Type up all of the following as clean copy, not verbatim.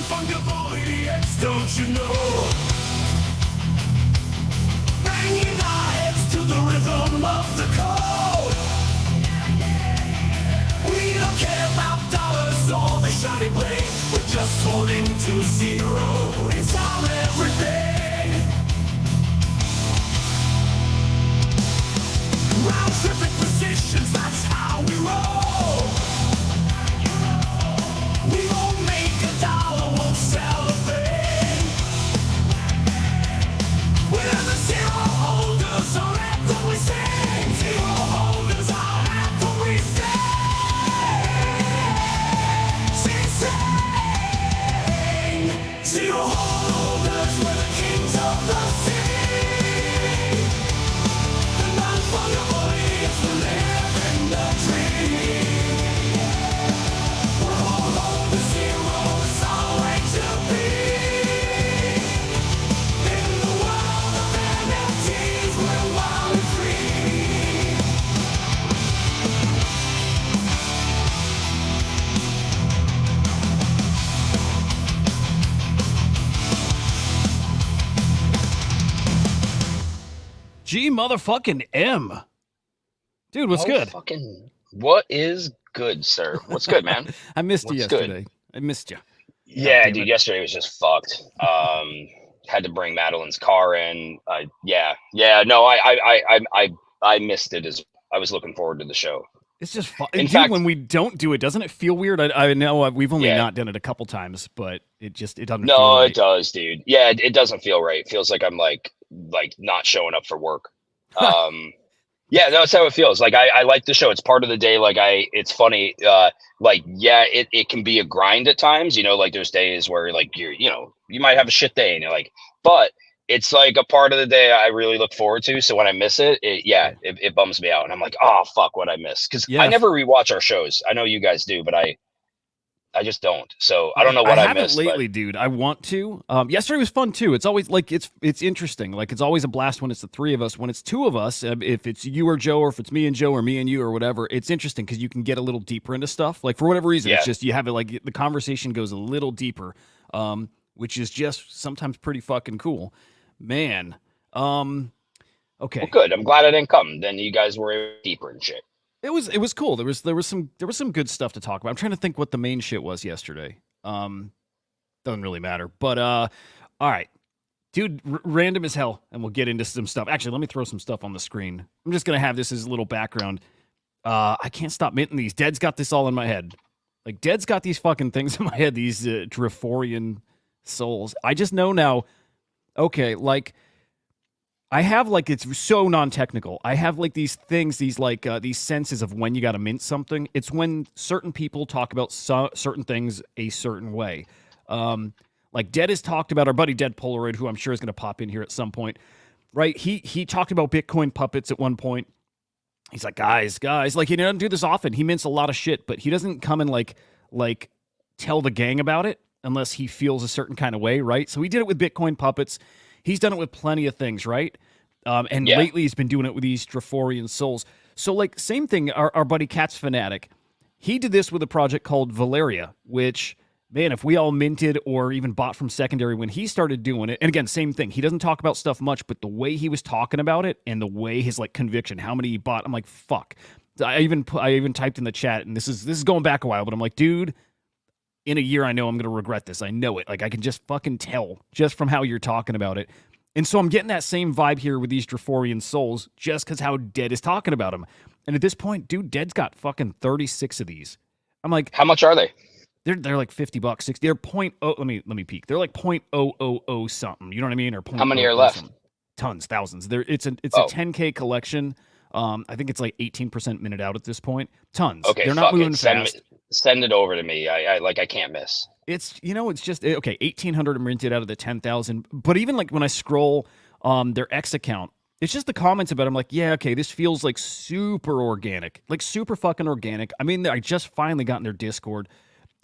Non-fungible idiots, don't you know? Banging our heads to the rhythm of the code. We don't care about dollars or the shiny blade. We're just holding to zero. It's our everything. Round tripping positions, that's how we roll. We won't make a dollar, won't sell a thing. We're the zero holders, our anthem we sing. Zero holders, our anthem we sing. Zero holders, we're the kings of the sea. The non-fungible idiots, we live in the dream. We're all on the zero, it's our way to be. In the world of NFTs, we're wild and free. G motherfucking M. Dude, what's good? What is good, sir? What's good, man? I missed you What's good? yesterday. I missed you. Yeah, damn dude, it. yesterday was just fucked. Had to bring Madeline's car in. No, I missed it as I was looking forward to the show. It's just fun. In Dude, fact- when we don't do it, doesn't it feel weird? I know we've only Yeah. not done it a couple times, but it doesn't feel No, right. it does, dude. Yeah, it doesn't feel right. It feels like I'm like not showing up for work. Yeah, that's how it feels. Like I like the show. It's part of the day. Like it's funny. It can be a grind at times, you know, like there's days where like you might have a shit day and you're like, but it's like a part of the day I really look forward to. So when I miss it, it bums me out. And I'm like, oh, fuck what I miss. Cause Yeah. I never rewatch our shows. I know you guys do, but I just don't. So I don't know what I haven't missed. lately, dude. I want to. Yesterday was fun too. It's always like it's interesting. Like it's always a blast when it's the three of us. When it's two of us, if it's you or Joe, or if it's me and Joe, or me and you, or whatever, it's interesting because you can get a little deeper into stuff. Like for whatever reason, it's just you have it. Like the conversation goes a little deeper, which is just sometimes pretty fucking cool, man. Okay, Well, good. I'm glad I didn't come. Then you guys were deeper and shit. It was cool. There was some good stuff to talk about. I'm trying to think what the main shit was yesterday. Doesn't really matter. But all right, dude, random as hell, and we'll get into some stuff. Actually, let me throw some stuff on the screen. I'm just gonna have this as a little background. I can't stop minting these. Dead's got this all in my head. Like Dead's got these fucking things in my head. These Driforian souls. I just know now. Okay, like. I have like it's so non-technical. I have like these things, these senses of when you got to mint something. It's when certain people talk about certain things a certain way. Like Dead has talked about our buddy Dead Polaroid, who I'm sure is going to pop in here at some point. Right? He talked about Bitcoin puppets at one point. He's like, guys, like he doesn't do this often. He mints a lot of shit, but he doesn't come and like tell the gang about it unless he feels a certain kind of way, right? So he did it with Bitcoin puppets. He's done it with plenty of things, right? Lately he's been doing it with these Driforian souls. So, like, same thing, our buddy Cat's Fanatic, he did this with a project called Valeria, which, man, if we all minted or even bought from secondary when he started doing it, and again, same thing, he doesn't talk about stuff much, but the way he was talking about it and the way his, like, conviction, how many he bought, I'm like, fuck. I even typed in the chat, and this is going back a while, but I'm like, dude, in a year, I know I'm going to regret this. I know it. Like, I can just fucking tell just from how you're talking about it. And so I'm getting that same vibe here with these Driforian souls just because how Dead is talking about them. And at this point, dude, Dead's got fucking 36 of these. I'm like, how much are they? They're like $50, 60. They're let me peek. They're like 0.000 something. You know what I mean? Or how many are left? Something. Tons, thousands. It's a 10K collection. I think it's like 18% minted out at this point. Tons. Okay, they're not moving fast. Send it over to me. I can't miss. It's it's just okay. 1,800 minted out of the 10,000. But even like when I scroll their X account, it's just the comments about it. I'm like, yeah, okay, this feels like super organic, like super fucking organic. I mean, I just finally got in their Discord,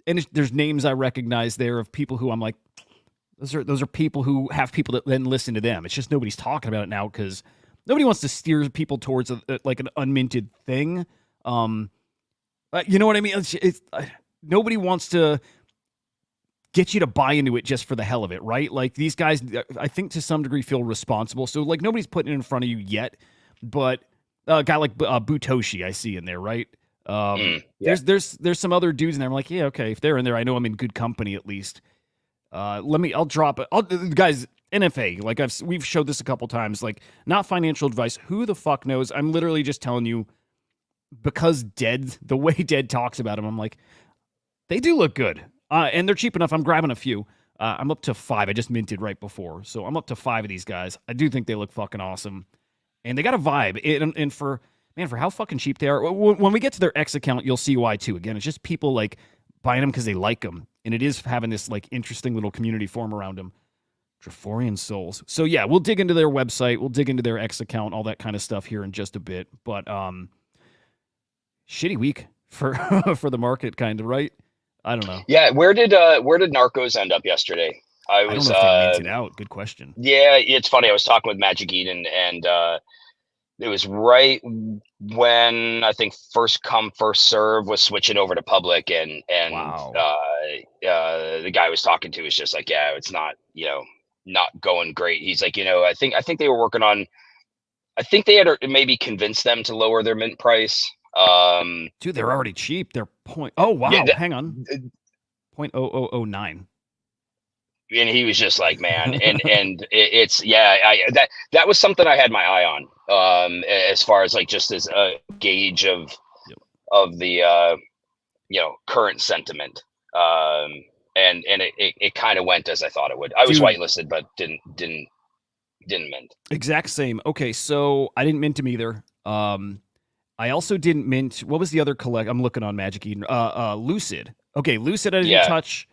and there's names I recognize there of people who I'm like, those are people who have people that then listen to them. It's just nobody's talking about it now because nobody wants to steer people towards like an unminted thing. You know what I mean? It's nobody wants to get you to buy into it just for the hell of it, right? Like these guys, I think to some degree feel responsible. So like nobody's putting it in front of you yet, but a guy like Butoshi I see in there, right? There's some other dudes in there. I'm like, yeah, okay, if they're in there, I know I'm in good company at least. I'll drop it. Guys, NFA, like we've showed this a couple times, like not financial advice. Who the fuck knows? I'm literally just telling you because the way Dead talks about them, I'm like, they do look good. And they're cheap enough. I'm grabbing a few. I'm up to 5. I just minted right before. So I'm up to 5 of these guys. I do think they look fucking awesome. And they got a vibe. And for how fucking cheap they are. When we get to their X account, you'll see why too. Again, it's just people like buying them because they like them. And it is having this like interesting little community form around them. Driforian Souls. So yeah, we'll dig into their website. We'll dig into their X account, all that kind of stuff here in just a bit. But shitty week for for the market, kind of, right? I don't know. Yeah, where did Narcos end up yesterday? I don't know if they minted out. Good question. Yeah, it's funny. I was talking with Magic Eden, and it was right when I think first come first serve was switching over to public, and wow. The guy I was talking to was just like, yeah, it's not not going great. He's like, I think they were working on. I think they had maybe convinced them to lower their mint price. Dude, they're already cheap. They're point. Oh wow, yeah, hang on, 0.0009. And he was just like, man, and it's that was something I had my eye on, as far as like just as a gauge of the current sentiment, and it kind of went as I thought it would. I was whitelisted, but didn't mint. Exact same. Okay, so I didn't mint him either. I also didn't mint. What was the other collect? I'm looking on Magic Eden. Lucid. Okay, Lucid I didn't touch.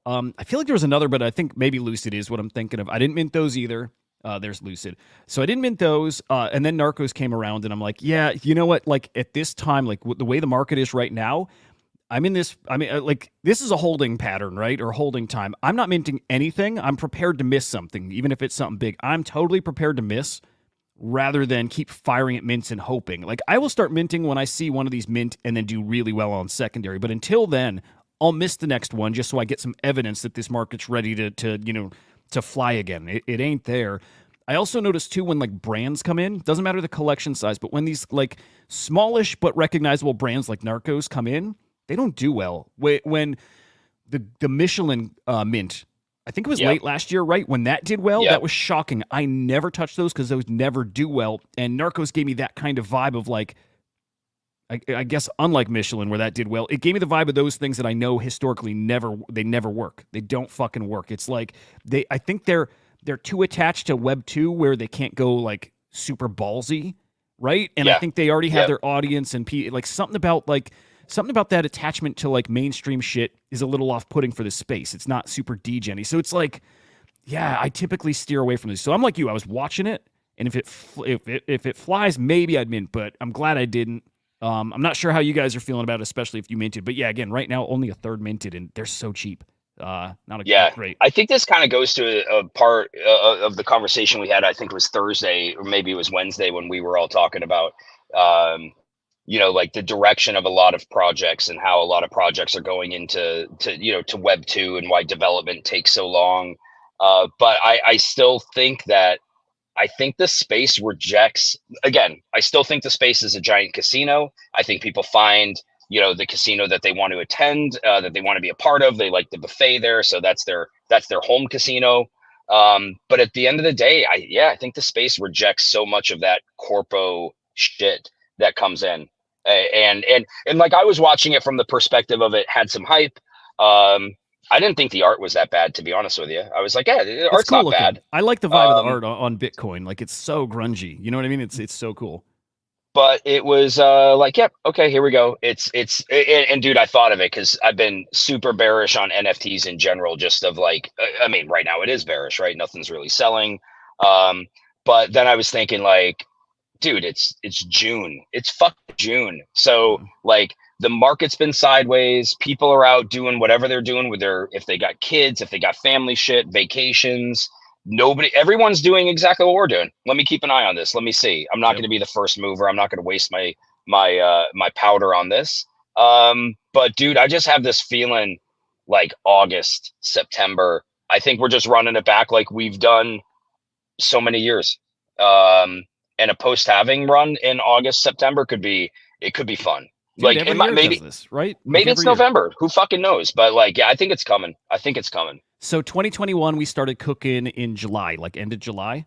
I feel like there was another, but I think maybe Lucid is what I'm thinking of. I didn't mint those either. There's Lucid. So I didn't mint those. And then Narcos came around, and I'm like, yeah, you know what? Like at this time, like the way the market is right now, I'm in this. I mean, like this is a holding pattern, right? Or holding time. I'm not minting anything. I'm prepared to miss something, even if it's something big. I'm totally prepared to miss, rather than keep firing at mints and hoping. Like I will start minting when I see one of these mint and then do really well on secondary. But until then, I'll miss the next one just so I get some evidence that this market's ready to fly again. It ain't there. I also noticed too when like brands come in, doesn't matter the collection size, but when these like smallish but recognizable brands like Narcos come in, they don't do well. When the Michelin mint, I think it was late last year, right? When that did well, that was shocking. I never touched those because those never do well. And Narcos gave me that kind of vibe of like, I guess unlike Michelin where that did well, it gave me the vibe of those things that I know historically never work. They don't fucking work. It's like I think they're too attached to Web 2 where they can't go like super ballsy, right? And I think they already have their audience and like something about that attachment to like mainstream shit is a little off-putting for this space. It's not super degen-y. So it's like, yeah, I typically steer away from this. So I'm like you, I was watching it, and if it flies, maybe I'd mint, but I'm glad I didn't. I'm not sure how you guys are feeling about it, especially if you minted. But yeah, again, right now only a third minted, and they're so cheap. Not great. I think this kind of goes to a part of the conversation we had. I think it was Thursday or maybe it was Wednesday when we were all talking about, like the direction of a lot of projects and how a lot of projects are going into to Web 2 and why development takes so long. But I still think that the space rejects, again, I still think the space is a giant casino. I think people find, the casino that they want to attend, that they want to be a part of. They like the buffet there. So that's their home casino. But at the end of the day, I think the space rejects so much of that corpo shit that comes in. And like I was watching it from the perspective of it had some hype. I didn't think the art was that bad, to be honest with you. I was like, yeah, the art's cool not bad. I like the vibe of the art on Bitcoin. Like it's so grungy. You know what I mean? It's so cool. But it was like, yep, okay, here we go. It's and dude, I thought of it because I've been super bearish on NFTs in general. Just of like, I mean, right now it is bearish, right? Nothing's really selling. But then I was thinking like, dude, it's June. It's fucking June. So like the market's been sideways. People are out doing whatever they're doing with if they got kids, if they got family shit, vacations. Everyone's doing exactly what we're doing. Let me keep an eye on this. Let me see. I'm not going to be the first mover. I'm not going to waste my powder on this. But dude, I just have this feeling like August, September. I think we're just running it back like we've done so many years. And a post halving run in August, September could be fun. Dude, Like every it might, year maybe does this, right? Like maybe it's every year. November. Who fucking knows? But like, yeah, I think it's coming. I think it's coming. So 2021, we started cooking in July, like end of July.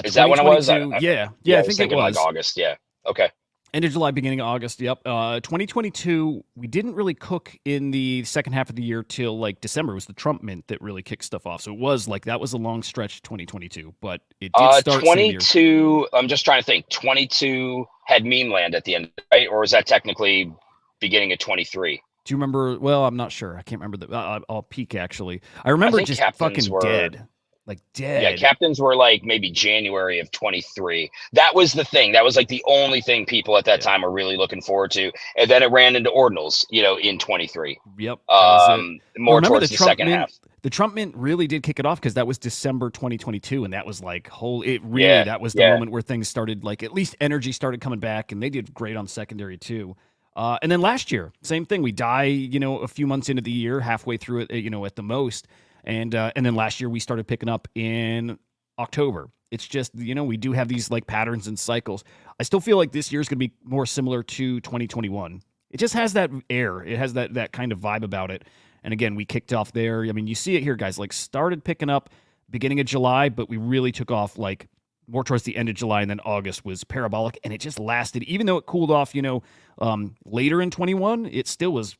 Is that when it was? 2022, yeah, Yeah, I I was think it thinking was. like August. Yeah. Okay. End of July, beginning of August. Yep. 2022, we didn't really cook in the second half of the year till like December. It was the Trump mint that really kicked stuff off. So it was like that was a long stretch 2022, but it did start same year. 22. I'm just trying to think. 22 had meme land at the end, right? Or was that technically beginning of 23? Do you remember? Well, I'm not sure. I can't remember the. I'll peek actually. I remember think just captains fucking were- dead, like dead. Yeah, captains were like maybe January of 23. That was the thing. That was like the only thing people at that time were really looking forward to. And then it ran into ordinals, in 23. Yep. that was it. More Remember towards the Trump second mint, half. The Trump mint really did kick it off because that was December 2022, and that was like Yeah, that was the yeah. moment where things started, like at least energy started coming back, and they did great on secondary too. And then last year, same thing. We die, a few months into the year, halfway through it, at the most, and then last year we started picking up in October. It's just, we do have these like patterns and cycles. I still feel like this year is going to be more similar to 2021. It just has that air. It has that kind of vibe about it. And again, we kicked off there. I mean, you see it here, guys. Like started picking up beginning of July, but we really took off like more towards the end of July, and then August was parabolic, and it just lasted. Even though it cooled off, later in 21, it still was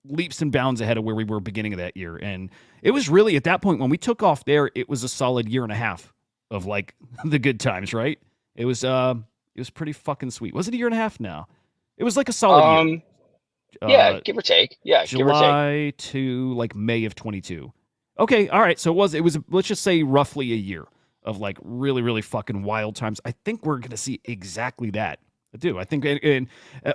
leaps and bounds ahead of where we were beginning of that year. And it was really at that point when we took off there, it was a solid year and a half of like the good times, right? It was pretty fucking sweet. Was it a year and a half now? It was like a solid year. Yeah, give or take. Yeah, give or take. July to like May of 22. Okay, all right. So it was let's just say roughly a year of like really, really fucking wild times. I think we're gonna see exactly that. I do. I think, and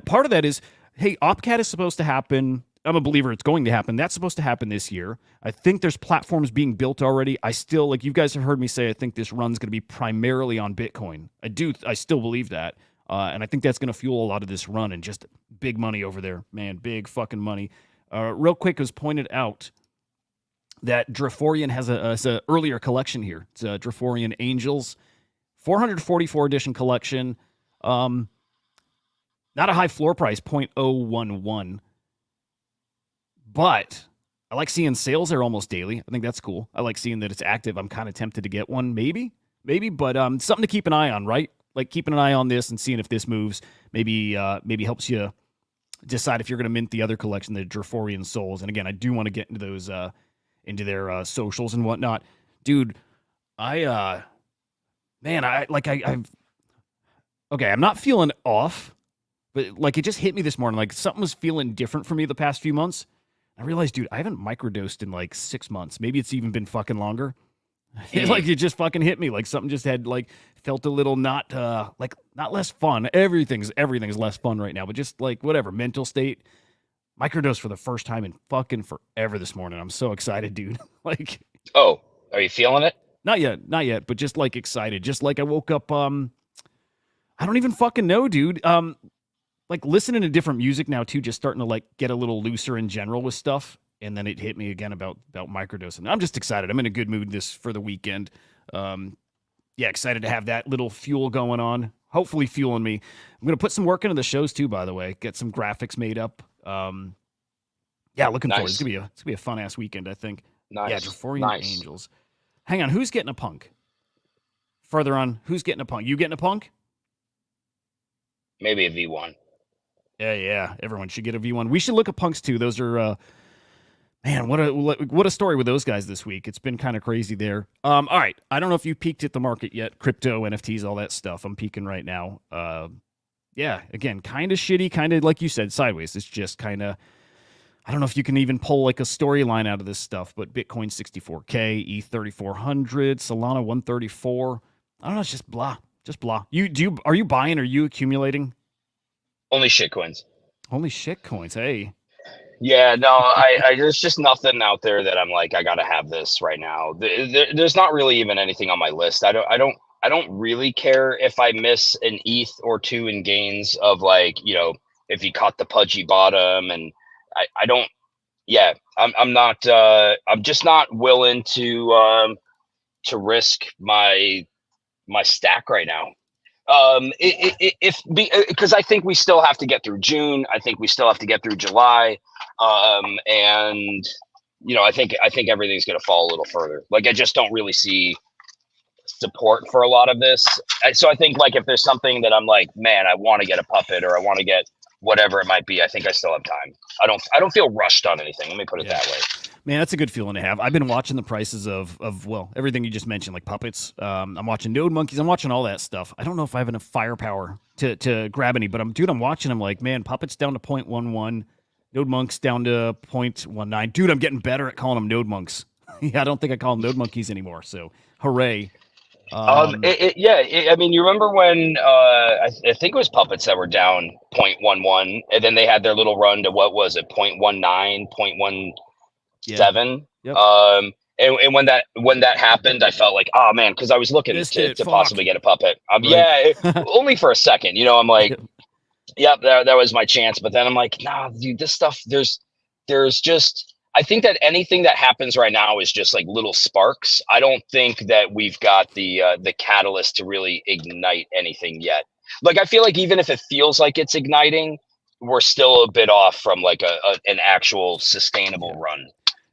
part of that is, hey, OpCat is supposed to happen. I'm a believer it's going to happen. That's supposed to happen this year. I think there's platforms being built already. I still, like you guys have heard me say, I think this run's going to be primarily on Bitcoin. I still believe that. And I think that's going to fuel a lot of this run and just big money over there, man. Big fucking money. Real quick, it was pointed out that Driforian has a earlier collection here. It's a Driforian Angels, 444 edition collection. Not a high floor price, 0.011. But I like seeing sales there almost daily. I think that's cool. I like seeing that it's active. I'm kind of tempted to get one, maybe, but something to keep an eye on, right? Like keeping an eye on this and seeing if this moves. Maybe helps you decide if you're going to mint the other collection, the Driforian Souls. And again, I do want to get into those, into their socials and whatnot, dude. I'm not feeling off, but like it just hit me this morning. Like something was feeling different for me the past few months. I realized, dude, I haven't microdosed in like 6 months. Maybe it's even been fucking longer. It just fucking hit me. Like something just had like felt a little not less fun. Everything's less fun right now, but just like whatever mental state. Microdose for the first time in fucking forever this morning. I'm so excited, dude. Like, oh, are you feeling it? Not yet, but just like excited. Just like I woke up. I don't even fucking know, dude. Like listening to different music now too, just starting to like get a little looser in general with stuff. And then it hit me again about microdosing. I'm just excited. I'm in a good mood for the weekend. Excited to have that little fuel going on. Hopefully fueling me. I'm going to put some work into the shows too, by the way. Get some graphics made up. Looking forward. It's going to be a fun ass weekend, I think. Nice. Yeah, Driforian Angels. Hang on, who's getting a punk? Further on, who's getting a punk? You getting a punk? Maybe a V1. Yeah. Everyone should get a V1. We should look at punks too. Those are man, what a story with those guys this week. It's been kind of crazy there. All right. I don't know if you peeked at the market yet. Crypto, NFTs, all that stuff. I'm peeking right now. Again, kind of shitty, kind of like you said, sideways. It's just kind of, I don't know if you can even pull like a storyline out of this stuff, but Bitcoin 64K, ETH 3,400, Solana 134. I don't know. It's just blah. Are you buying? Are you accumulating? Only shit coins. Only shit coins. Hey. Yeah, no, I there's just nothing out there that I'm like, I gotta have this right now. There's not really even anything on my list. I don't really care if I miss an ETH or two in gains of like, if you caught the pudgy bottom, and I don't yeah, I'm not I'm just not willing to risk my stack right now. If because I think we still have to get through June. I think we still have to get through July, and I think everything's going to fall a little further. Like I just don't really see support for a lot of this. So I think like if there's something that I'm like, man, I want to get a puppet or I want to get whatever it might be, I think I still have time. I don't feel rushed on anything. Let me put it that way. Man, that's a good feeling to have. I've been watching the prices of well, everything you just mentioned, like puppets. I'm watching node monkeys. I'm watching all that stuff. I don't know if I have enough firepower to grab any, but I'm watching. I'm like, man, puppets down to 0.11, node monks down to 0.19. Dude, I'm getting better at calling them node monks. Yeah, I don't think I call them node monkeys anymore. So, hooray! I mean, you remember when I think it was puppets that were down 0.11, and then they had their little run to what was it, 0.19, 0.17. Yep. And when that happened, I felt like, oh man, because I was looking to possibly get a puppet. Right. Only for a second. I'm like, yep, that was my chance. But then I'm like, nah, dude, this stuff. There's just. I think that anything that happens right now is just like little sparks. I don't think that we've got the catalyst to really ignite anything yet. Like I feel like even if it feels like it's igniting, we're still a bit off from like an actual sustainable run.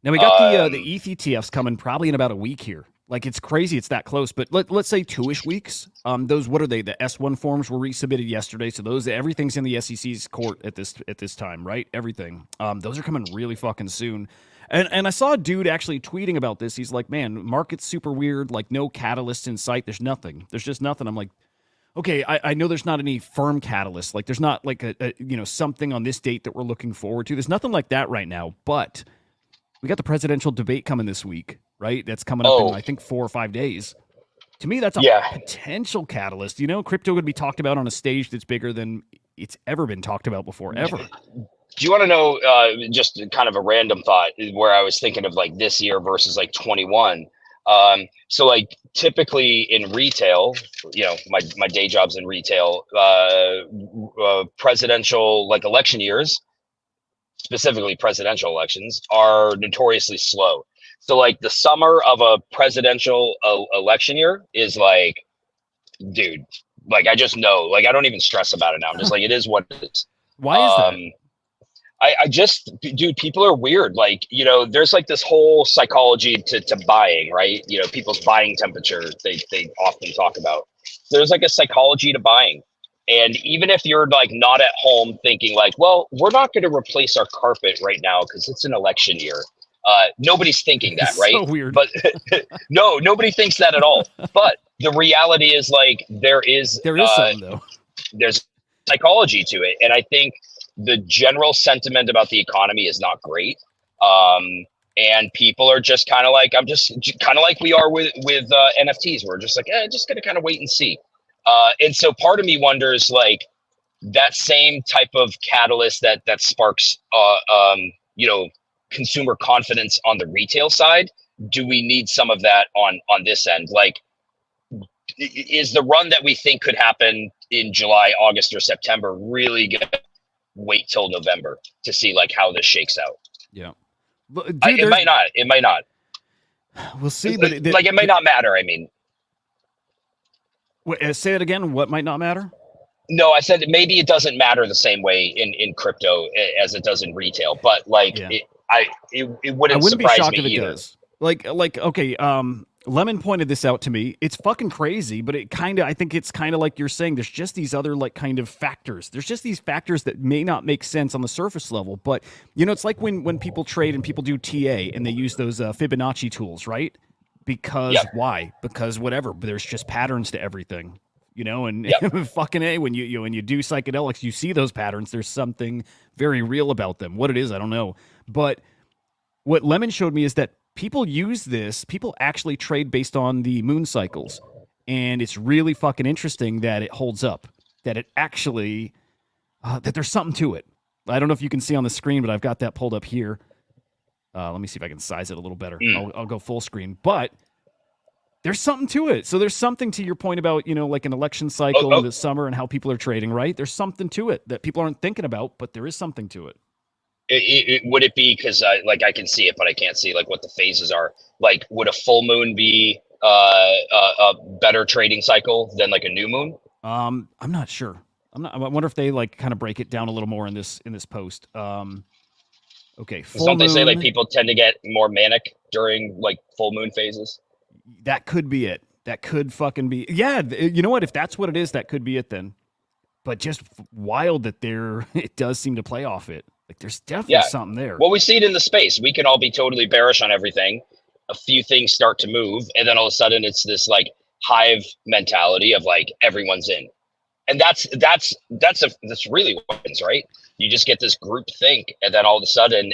Now we got the ETH ETFs coming probably in about a week here. Like it's crazy, it's that close. But let's say 2-ish weeks. Those, what are they? The S1 forms were resubmitted yesterday, so everything's in the SEC's court at this time, right? Everything. Those are coming really fucking soon. And I saw a dude actually tweeting about this. He's like, man, market's super weird. Like no catalyst in sight. There's nothing. There's just nothing. I'm like, okay, I know there's not any firm catalyst. Like there's not like a something on this date that we're looking forward to. There's nothing like that right now. But we got the presidential debate coming this week, right? That's coming up in, I think, 4 or 5 days. To me, that's a potential catalyst. Crypto could be talked about on a stage that's bigger than it's ever been talked about before, ever. Do you want to know just kind of a random thought where I was thinking of like this year versus like 21? So like typically in retail, my day job's in retail, presidential like election years, specifically presidential elections, are notoriously slow. So like the summer of a presidential election year is like, dude, like I just know, like I don't even stress about it now. I'm just like, it is what it is. Why is that? I just, dude, people are weird. Like, there's like this whole psychology to buying, right? People's buying temperature, they often talk about. There's like a psychology to buying. And even if you're like not at home thinking like, well, we're not going to replace our carpet right now because it's an election year. Nobody's thinking that, right? So weird. But no, nobody thinks that at all. But the reality is like, there is something though. There's psychology to it. And I think the general sentiment about the economy is not great. And people are just kind of like, I'm just kind of like we are with NFTs. We're just like, just going to kind of wait and see. And so part of me wonders like that same type of catalyst that sparks, consumer confidence on the retail side. Do we need some of that on this end? Like, is the run that we think could happen in July, August, or September really going to wait till November to see like how this shakes out? Yeah. Dude, it might not. It might not. We'll see. But it might not matter. I mean, say it again. What might not matter? No, I said maybe it doesn't matter the same way in crypto as it does in retail, but like it wouldn't surprise be shocked me if it either. Does. Like okay, Lemon pointed this out to me. It's fucking crazy, but I think it's kind of like you're saying. There's just these other like kind of factors. There's just these factors that may not make sense on the surface level, but it's like when people trade and people do TA and they use those Fibonacci tools, right? Because why? Because whatever. But there's just patterns to everything, and fucking A, when you do psychedelics, you see those patterns. There's something very real about them. What it is, I don't know. But what Lemon showed me is that people use this. People actually trade based on the moon cycles. And it's really fucking interesting that it holds up, that it actually, that there's something to it. I don't know if you can see on the screen, but I've got that pulled up here. Let me see if I can size it a little better. I'll go full screen. But there's something to it. So there's something to your point about, like an election cycle in the summer and how people are trading, right? There's something to it that people aren't thinking about, but there is something to it. would it be because like I can see it, but I can't see like what the phases are. Like, would a full moon be a better trading cycle than like a new moon? I'm not sure. I wonder if they like kind of break it down a little more in this post. Okay, full Don't they say like moon, people tend to get more manic during like full moon phases? that could be it. That could fucking be. Yeah, you know what? If that's what it is, that could be it then. But just wild that it does seem to play off it. Like there's definitely something there. Well, we see it in the space. We can all be totally bearish on everything. A few things start to move, and then all of a sudden it's this like hive mentality of like everyone's in. And that's really what happens, right? You just get this group think, and then all of a sudden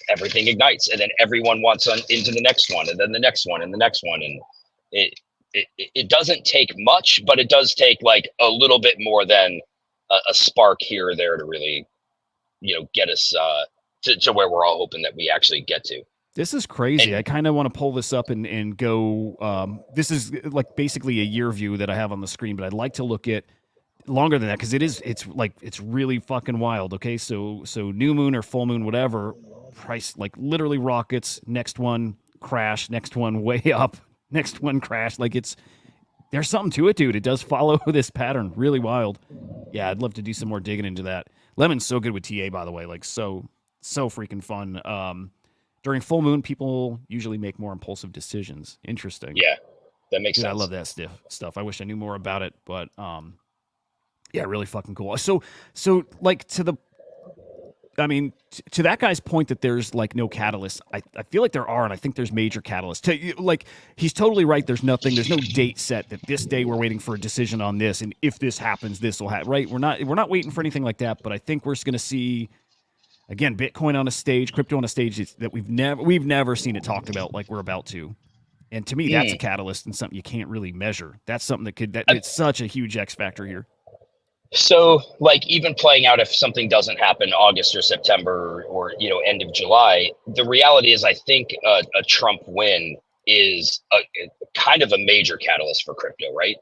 everything ignites, and then everyone wants into the next one, and then the next one, and the next one, and it doesn't take much, but it does take like a little bit more than a spark here or there to really, get us to where we're all hoping that we actually get to. This is crazy. And I kind of want to pull this up and go. This is like basically a year view that I have on the screen, but I'd like to look at longer than that because it's really fucking wild. Okay, so new moon or full moon, whatever, price like literally rockets. Next one crash. Next one way up. Next one crash. Like there's something to it, dude. It does follow this pattern. Really wild. Yeah, I'd love to do some more digging into that. Lemon's so good with TA, by the way. Like so freaking fun. During full moon, people usually make more impulsive decisions. Interesting. Yeah, that makes sense. I love that stuff. I wish I knew more about it, but yeah, really fucking cool. So like to that guy's point that there's like no catalyst, I feel like there are, and I think there's major catalysts. Like he's totally right. There's no date set that this day we're waiting for a decision on this, and if this happens, this will happen. Right? We're not waiting for anything like that. But I think we're just going to see. Again, Bitcoin on a stage, crypto on a stage that we've never seen it talked about like we're about to. And to me, that's a catalyst and something you can't really measure. That's something it's such a huge X factor here. So like even playing out if something doesn't happen August or September or, end of July, the reality is I think a Trump win is a kind of a major catalyst for crypto, right?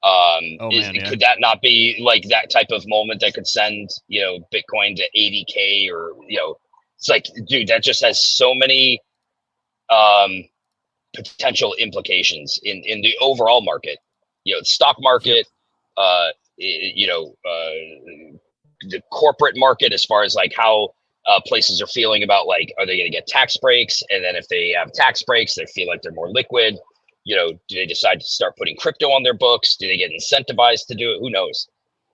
Could that not be like that type of moment that could send, Bitcoin to 80K or, it's like, dude, that just has so many potential implications in the overall market, the stock market, the corporate market, as far as like how places are feeling about like, are they going to get tax breaks? And then if they have tax breaks, they feel like they're more liquid. Do they decide to start putting crypto on their books? Do they get incentivized to do it? Who knows?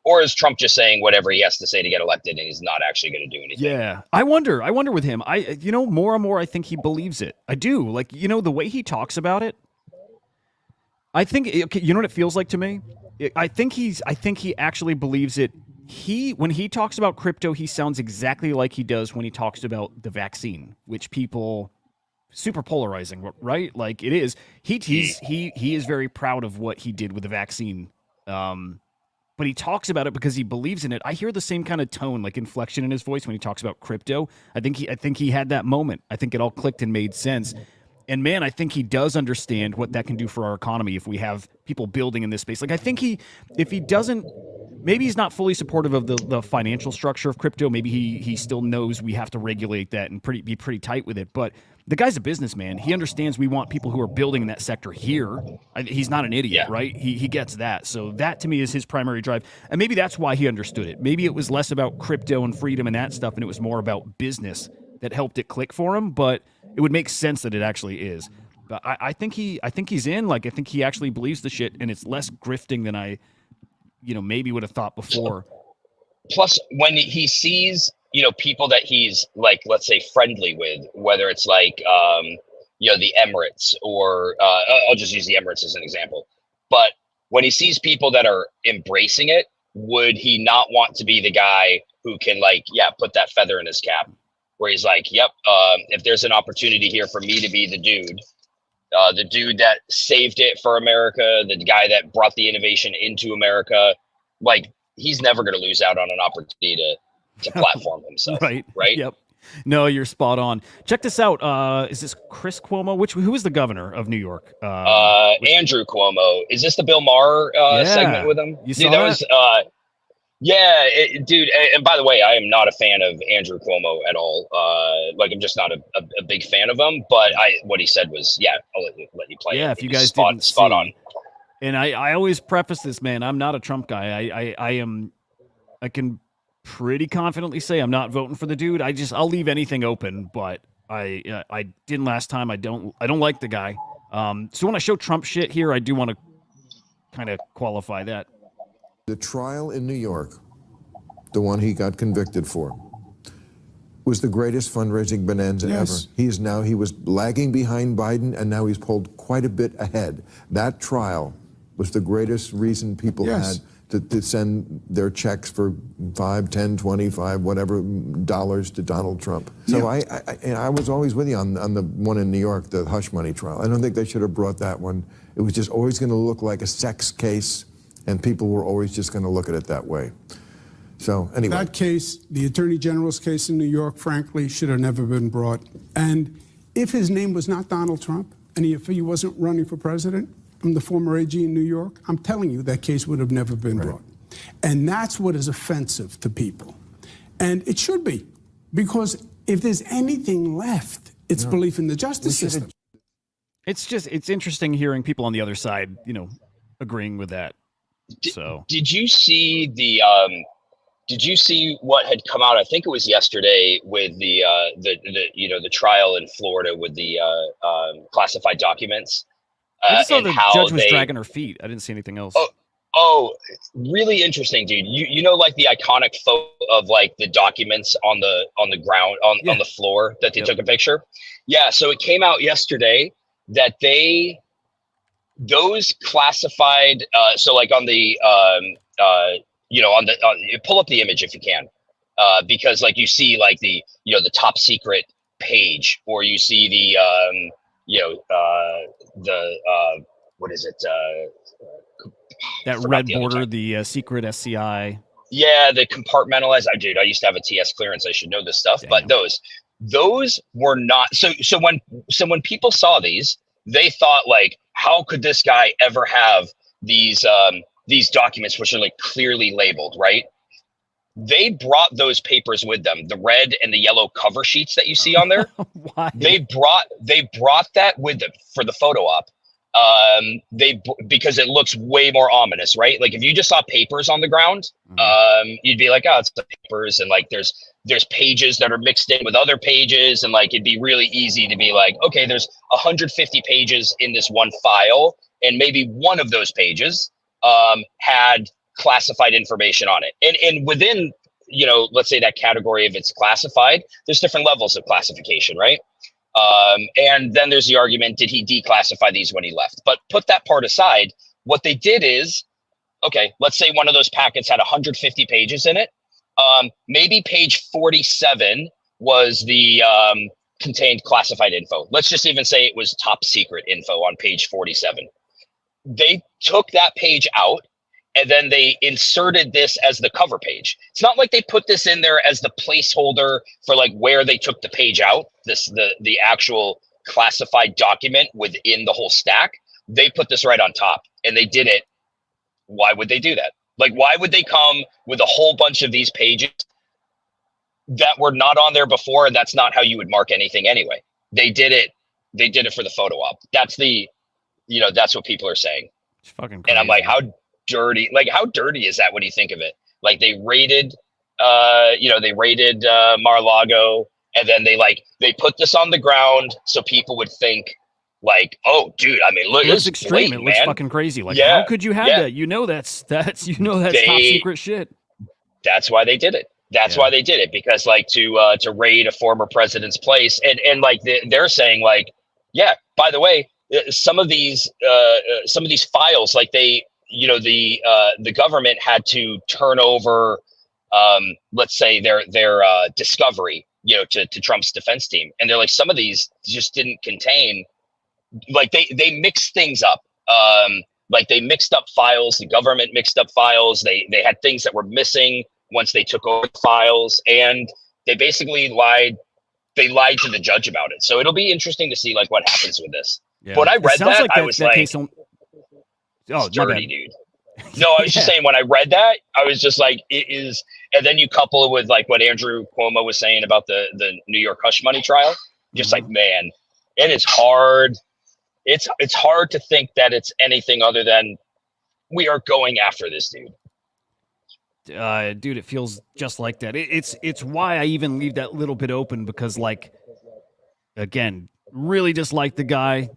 Or is Trump just saying whatever he has to say to get elected and he's not actually going to do anything? Yeah. I wonder with him. More and more I think he believes it. I do. Like, the way he talks about it, I think, okay, you know what it feels like to me? I think he actually believes it. When he talks about crypto, he sounds exactly like he does when he talks about the vaccine, which people super polarizing, right? Like it is. He is very proud of what he did with the vaccine. But he talks about it because he believes in it. I hear the same kind of tone, like inflection in his voice when he talks about crypto. I think he had that moment. I think it all clicked and made sense. And man, I think he does understand what that can do for our economy if we have people building in this space. Like I think if he doesn't, maybe he's not fully supportive of the financial structure of crypto. Maybe he still knows we have to regulate that and be pretty tight with it. But the guy's a businessman. He understands we want people who are building in that sector here. He's not an idiot, right? He gets that. So that to me is his primary drive. And maybe that's why he understood it. Maybe it was less about crypto and freedom and that stuff, and it was more about business that helped it click for him. But it would make sense that it actually is. But I think he's in. Like I think he actually believes the shit, and it's less grifting than I maybe would have thought before. Plus, when he sees people that he's like, let's say, friendly with, whether it's like, the Emirates or I'll just use the Emirates as an example. But when he sees people that are embracing it, would he not want to be the guy who can put that feather in his cap where he's like, yep, if there's an opportunity here for me to be the dude that saved it for America, the guy that brought the innovation into America, like he's never going to lose out on an opportunity to platform himself. Right. Yep. No, you're spot on. Check this out. Is this Chris Cuomo? Who is the governor of New York? Andrew Cuomo. Is this the Bill Maher segment with him? You saw that? Yeah, dude. And by the way, I am not a fan of Andrew Cuomo at all. Like, I'm just not a big fan of him. But what he said was, yeah, I'll let you play Yeah, it. if you It was guys didn't spot on. see, and I always preface this, man, I'm not a Trump guy. I can pretty confidently say I'm not voting for the dude. I'll leave anything open, but I didn't last time. I don't like the guy. So when I show Trump shit here, I do want to kind of qualify that. The trial in New York, the one he got convicted for, was the greatest fundraising bonanza ever. He was lagging behind Biden, and now he's pulled quite a bit ahead. That trial was the greatest reason people had to send their checks for 5, 10, 25, whatever dollars to Donald Trump. So I was always with you on the one in New York, the hush money trial. I don't think they should have brought that one. It was just always going to look like a sex case, and people were always just going to look at it that way. So anyway. That case, the Attorney General's case in New York, frankly, should have never been brought. And if his name was not Donald Trump, and if he wasn't running for president, I'm the former AG in New York, I'm telling you that case would have never been brought. And that's what is offensive to people. And it should be, because if there's anything left, it's belief in the justice system. It's interesting hearing people on the other side, agreeing with that. So Did you see Did you see what had come out? I think it was yesterday with the trial in Florida with the classified documents. I just saw and the how judge was they, dragging her feet. I didn't see anything else. Oh, really interesting, dude. You know, like the iconic photo of like the documents on the ground on the floor that they took a picture. Yeah. So it came out yesterday that those classified. So like on the pull up the image if you can, because like you see like the top secret page, or you see the what is it? That red border, the secret SCI. Yeah, the compartmentalized. I used to have a TS clearance. I should know this stuff. Damn. But those were not. So when people saw these, they thought like, how could this guy ever have these documents which are like clearly labeled, right? They brought those papers with them, the red and the yellow cover sheets that you see on there. Why? They brought that with them for the photo op. Because it looks way more ominous, right? Like if you just saw papers on the ground, you'd be like, oh, it's the papers, and like there's pages that are mixed in with other pages, and like it'd be really easy to be like, okay, there's 150 pages in this one file, and maybe one of those pages had classified information on it, and within let's say that category, if it's classified, there's different levels of classification, right? And then there's the argument, did he declassify these when he left? But put that part aside, what they did is, okay, let's say one of those packets had 150 pages in it. Maybe page 47 was the contained classified info. Let's just even say it was top secret info on page 47. They took that page out, and then they inserted this as the cover page. It's not like they put this in there as the placeholder for like where they took the page out, the actual classified document within the whole stack. They put this right on top, and they did it. Why would they do that? Like, why would they come with a whole bunch of these pages that were not on there before? And that's not how you would mark anything anyway. They did it for the photo op. That's that's what people are saying. It's fucking crazy. And I'm like, how dirty is that when you think of it? Like they raided Mar-a-Lago, and then they put this on the ground so people would think like, oh dude, I mean, look, it looks extreme. It looks fucking crazy. Like, how could you have that? That's top secret shit. That's why they did it. That's why they did it, because like to raid a former president's place, and like they're saying like, yeah, by the way, some of these files, like the government had to turn over, let's say their discovery, to Trump's defense team, and they're like, some of these just didn't contain, like they mixed things up, like they mixed up files. The government mixed up files. They had things that were missing once they took over files, and they basically lied. They lied to the judge about it. So it'll be interesting to see like what happens with this. Yeah. When I read that, like I was like, oh, dirty, dude. No, I was just saying when I read that, I was just like, it is. And then you couple it with like what Andrew Cuomo was saying about the New York hush money trial. Just like, man, it is hard. It's hard to think that it's anything other than we are going after this dude. Dude, it feels just like that. It's why I even leave that little bit open, because, like, again, really dislike the guy.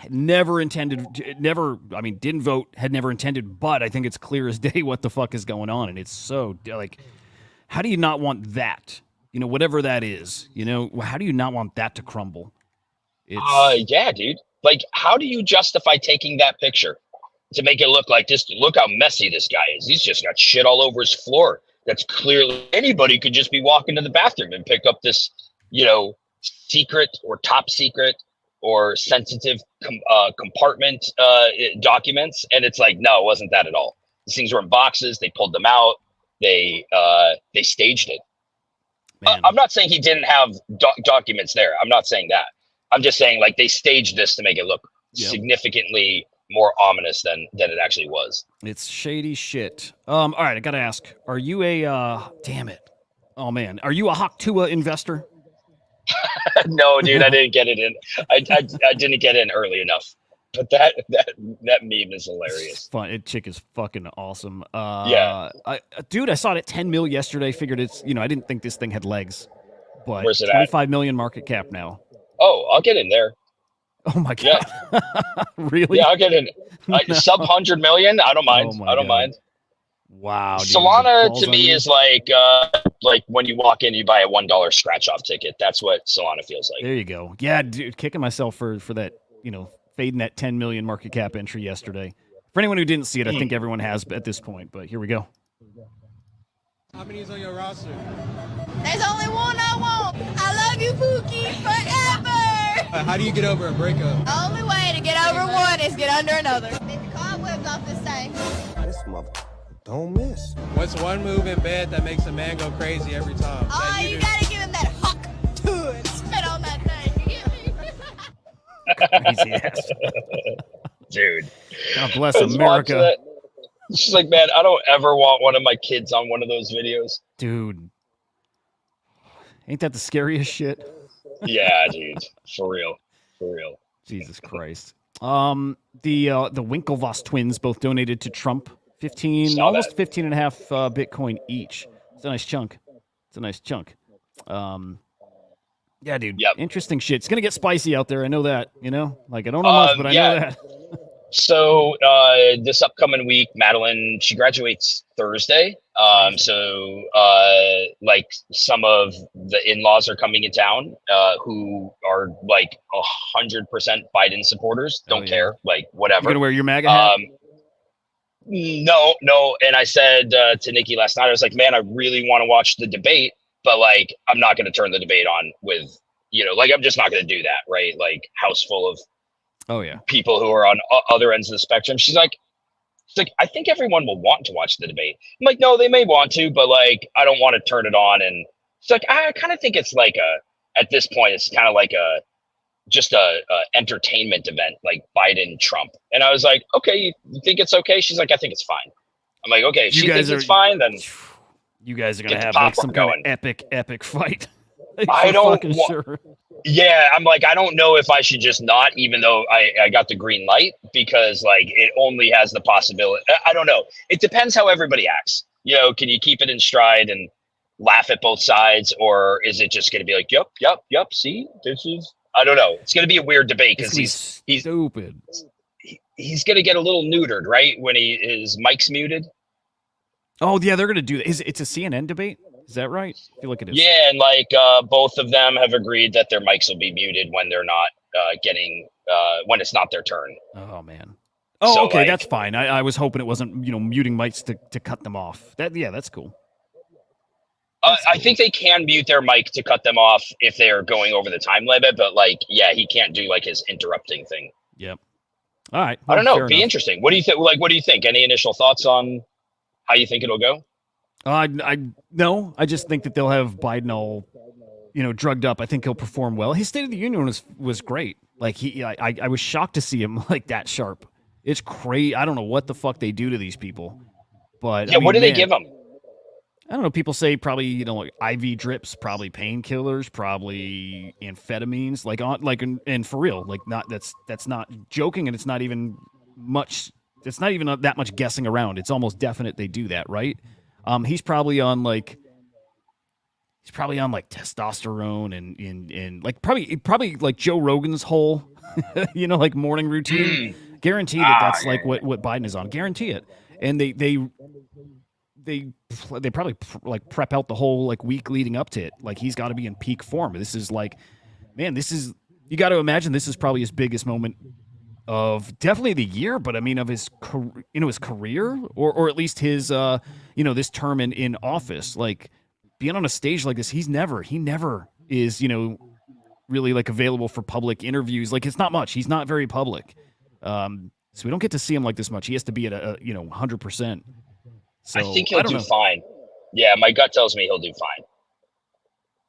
Didn't vote, had never intended, but I think it's clear as day what the fuck is going on. And it's so, like, how do you not want that? You know, whatever that is, you know, how do you not want that to crumble? Yeah, dude. Like, how do you justify taking that picture to make it look like this? Look how messy this guy is. He's just got shit all over his floor. That's clearly anybody could just be walking to the bathroom and pick up this, you know, secret or top secret or sensitive compartment documents. And it's like, no, it wasn't that at all. These things were in boxes. They pulled them out. They staged it. I'm not saying he didn't have documents there. I'm not saying that. I'm just saying, like, they staged this to make it look significantly more ominous than it actually was. It's shady shit. All right, I gotta ask: are you a? Damn it! Oh man, are you a Haktua investor? No, dude, I didn't get it in. I didn't get in early enough. But that meme is hilarious. Fun. Chick is fucking awesome. Yeah, dude, I saw it at 10 mil yesterday. Figured it's, you know, I didn't think this thing had legs, but where's it 25 at? million market cap now. Oh, I'll get in there. Oh my god! Yeah. Really? Yeah, I'll get in. No. Sub 100 million. I don't mind. Oh I don't mind. Wow. Dude, Solana to me is like when you walk in, you buy a $1 scratch off ticket. That's what Solana feels like. There you go. Yeah, dude, kicking myself for that, you know, fading that 10 million market cap entry yesterday. For anyone who didn't see it, I think everyone has at this point, but here we go. How many is on your roster? There's only one I want. I love you, Pookie, forever. How do you get over a breakup? The only way to get over one is get under another. Get the cobwebs off this thing. This mother don't miss. What's one move in bed that makes a man go crazy every time? Oh, that you do? gotta give him that huck to it. Spit on that thing. You get me? Crazy ass. Dude. God bless I was watching America. that. She's like, man, I don't ever want one of my kids on one of those videos. Dude. Ain't that the scariest shit? Yeah, dude. For real. For real. Jesus Christ. The Winklevoss twins both donated to Trump 15, Saw almost that. 15 and a half Bitcoin each. It's a nice chunk. Yeah, dude. Yep. Interesting shit. It's gonna get spicy out there. I know that. You know, like, I don't know much, but I know that. So this upcoming week, Madeline, she graduates Thursday. So like some of the in-laws are coming in town who are like 100% Biden supporters. Don't care, like whatever. You're gonna wear your MAGA hat? No. And I said to Nikki last night, I was like, man, I really want to watch the debate, but like, I'm not going to turn the debate on with, you know, like, I'm just not going to do that. Right. Like, house full of people who are on other ends of the spectrum. She's like, I think everyone will want to watch the debate. I'm like, no, they may want to, but like, I don't want to turn it on. And she's like, I kind of think it's like at this point, it's kind of like just a entertainment event, like Biden Trump. And I was like, okay, you think it's okay? She's like, I think it's fine. I'm like, okay, if she thinks it's fine, then you guys are gonna get the have like some popcorn kind of epic fight. I don't sure. Yeah, I'm like, I don't know if I should just not, even though I got the green light, because like it only has the possibility. I don't know. It depends how everybody acts. You know, can you keep it in stride and laugh at both sides, or is it just going to be like, yep. See, this is. I don't know. It's going to be a weird debate because he's stupid. He's going to get a little neutered, right? When his mic's muted. Oh yeah, they're going to do that. It's a CNN debate. Is that right? I feel like it is. Yeah, and like both of them have agreed that their mics will be muted when they're not getting when it's not their turn. Oh man. Oh, So, okay, like, that's fine. I was hoping it wasn't, you know, muting mics to cut them off. That's cool. I think they can mute their mic to cut them off if they are going over the time limit, but like, yeah, he can't do like his interrupting thing. Yep. All right. I don't know. Fair Be enough. interesting. What do you think? Like, what do you think? Any initial thoughts on how you think it'll go? No, I just think that they'll have Biden all, you know, drugged up. I think he'll perform well. His State of the Union was great. Like I was shocked to see him like that sharp. It's crazy. I don't know what the fuck they do to these people, but Yeah, what do they give them? I don't know. People say probably, you know, like IV drips, probably painkillers, probably amphetamines, and for real, like that's not joking, and it's not even much. It's not even that much guessing around. It's almost definite they do that, right? He's probably on like testosterone and like probably like Joe Rogan's whole, you know, like morning routine. Guarantee that's like what Biden is on. Guarantee it. And they probably like prep out the whole like week leading up to it. Like he's got to be in peak form. This is like, man, you got to imagine this is probably his biggest moment of definitely the year, but I mean of his career or at least his this term in office. Like being on a stage like this, he never is, you know, really like available for public interviews. Like it's not much. He's not very public. So we don't get to see him like this much. He has to be at 100%. So I think he'll do fine. Yeah, my gut tells me he'll do fine.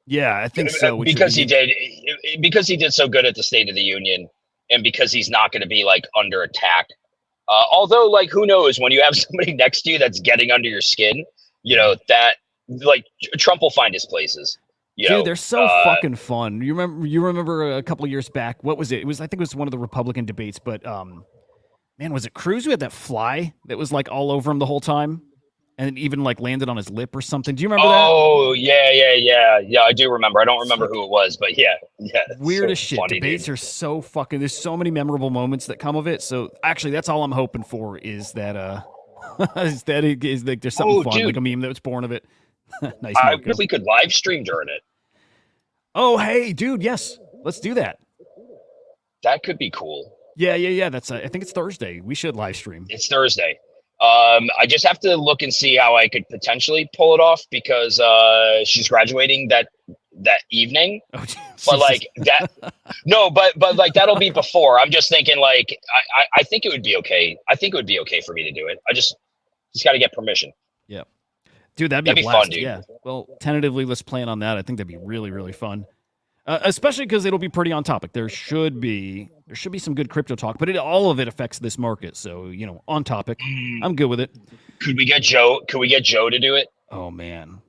Yeah, I think so. Because he did so good at the State of the Union, and because he's not going to be like under attack. Although, like, who knows when you have somebody next to you that's getting under your skin, you know, that like Trump will find his places. Dude, they're so fucking fun. You remember a couple of years back? What was it? I think it was one of the Republican debates, but man, was it Cruz who had that fly that was like all over him the whole time? And it even like landed on his lip or something. Do you remember that? Oh, yeah. I do remember. I don't remember who it was, but yeah. Weird as shit. Debates are so fucking. There's so many memorable moments that come of it. So actually, that's all I'm hoping for is that is like there's something fun, like a meme that was born of it. Nice. If we could live stream during it. Oh, hey, dude. Yes, let's do that. That could be cool. Yeah. That's I think it's Thursday. We should live stream. It's Thursday. I just have to look and see how I could potentially pull it off because she's graduating that evening. Oh, but like that, no, but like that'll be before. I'm just thinking like I think it would be okay. I think it would be okay for me to do it. I just got to get permission. Yeah, dude, that'd be fun, dude. Yeah, well, tentatively, let's plan on that. I think that'd be really, really fun. Especially because it'll be pretty on topic. There should be some good crypto talk, but all of it affects this market. So, you know, on topic. I'm good with it. Could we get Joe to do it? Oh man.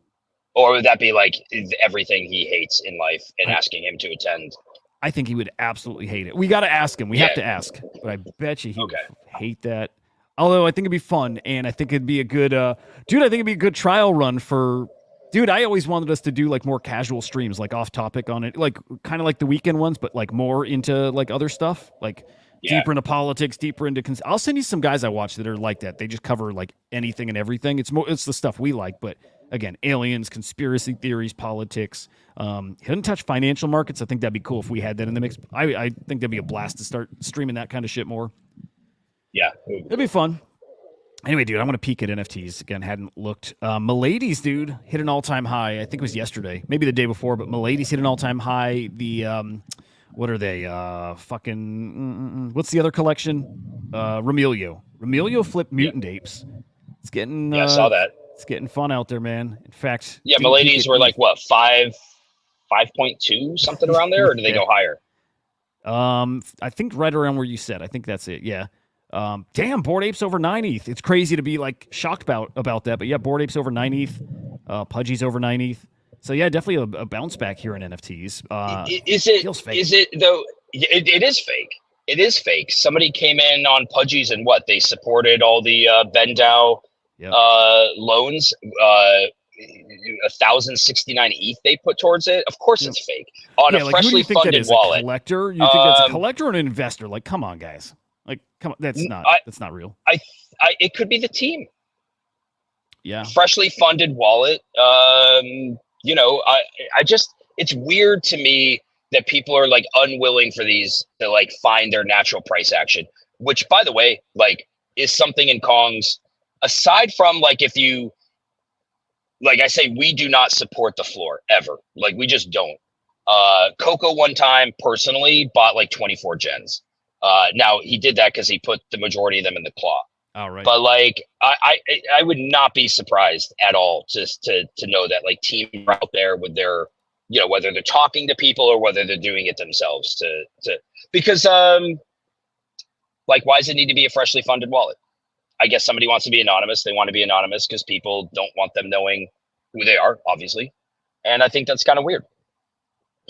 Or would that be like everything he hates in life and asking him to attend? I think he would absolutely hate it. We got to ask him. We have to ask. But I bet you he would hate that. Although I think it'd be fun, and I think it'd be a good I think it'd be a good trial run for. Dude, I always wanted us to do like more casual streams, like off topic on it, like kind of like the weekend ones, but like more into like other stuff, like deeper into politics, deeper into. I'll send you some guys I watch that are like that. They just cover like anything and everything. It's the stuff we like, but again, aliens, conspiracy theories, politics. He doesn't touch financial markets. I think that'd be cool if we had that in the mix. I think that'd be a blast to start streaming that kind of shit more. Yeah, it'd be fun. Anyway, dude, I'm going to peek at NFTs. Again, hadn't looked. Milady's, dude, hit an all-time high. I think it was yesterday. Maybe the day before, but Milady's hit an all-time high. The, what are they? What's the other collection? Remilio Flip Mutant Apes. It's getting... I saw that. It's getting fun out there, man. In fact... Yeah, Milady's were like, what, 5.2, something around there, or do they go higher? I think right around where you said. I think that's it, yeah. Damn, Bored Apes over 9 ETH. It's crazy to be like shocked about that, but yeah, Bored Apes over 9 ETH, Pudgy's over 9 ETH. So yeah, definitely a bounce back here in NFTs. Feels fake. Is it though? It is fake. It is fake. Somebody came in on Pudgy's and what? They supported all the Bendow loans. 1,069 ETH they put towards it. Of course, it's fake on a freshly funded wallet. A collector? You think that's a collector or an investor? Like, come on, guys. Like, come on, that's not real. It could be the team. Yeah. Freshly funded wallet. You know, I just, it's weird to me that people are like unwilling for these to like find their natural price action, which by the way, like is something in Kong's aside from like, if you, like I say, we do not support the floor ever. Like we just don't. Coco one time personally bought like 24 gens. Now he did that because he put the majority of them in the claw. All right. But like, I would not be surprised at all just to know that like teams are out there with their, you know, whether they're talking to people or whether they're doing it themselves to because Like, why does it need to be a freshly funded wallet? I guess somebody wants to be anonymous. They want to be anonymous because people don't want them knowing who they are, obviously. And I think that's kind of weird.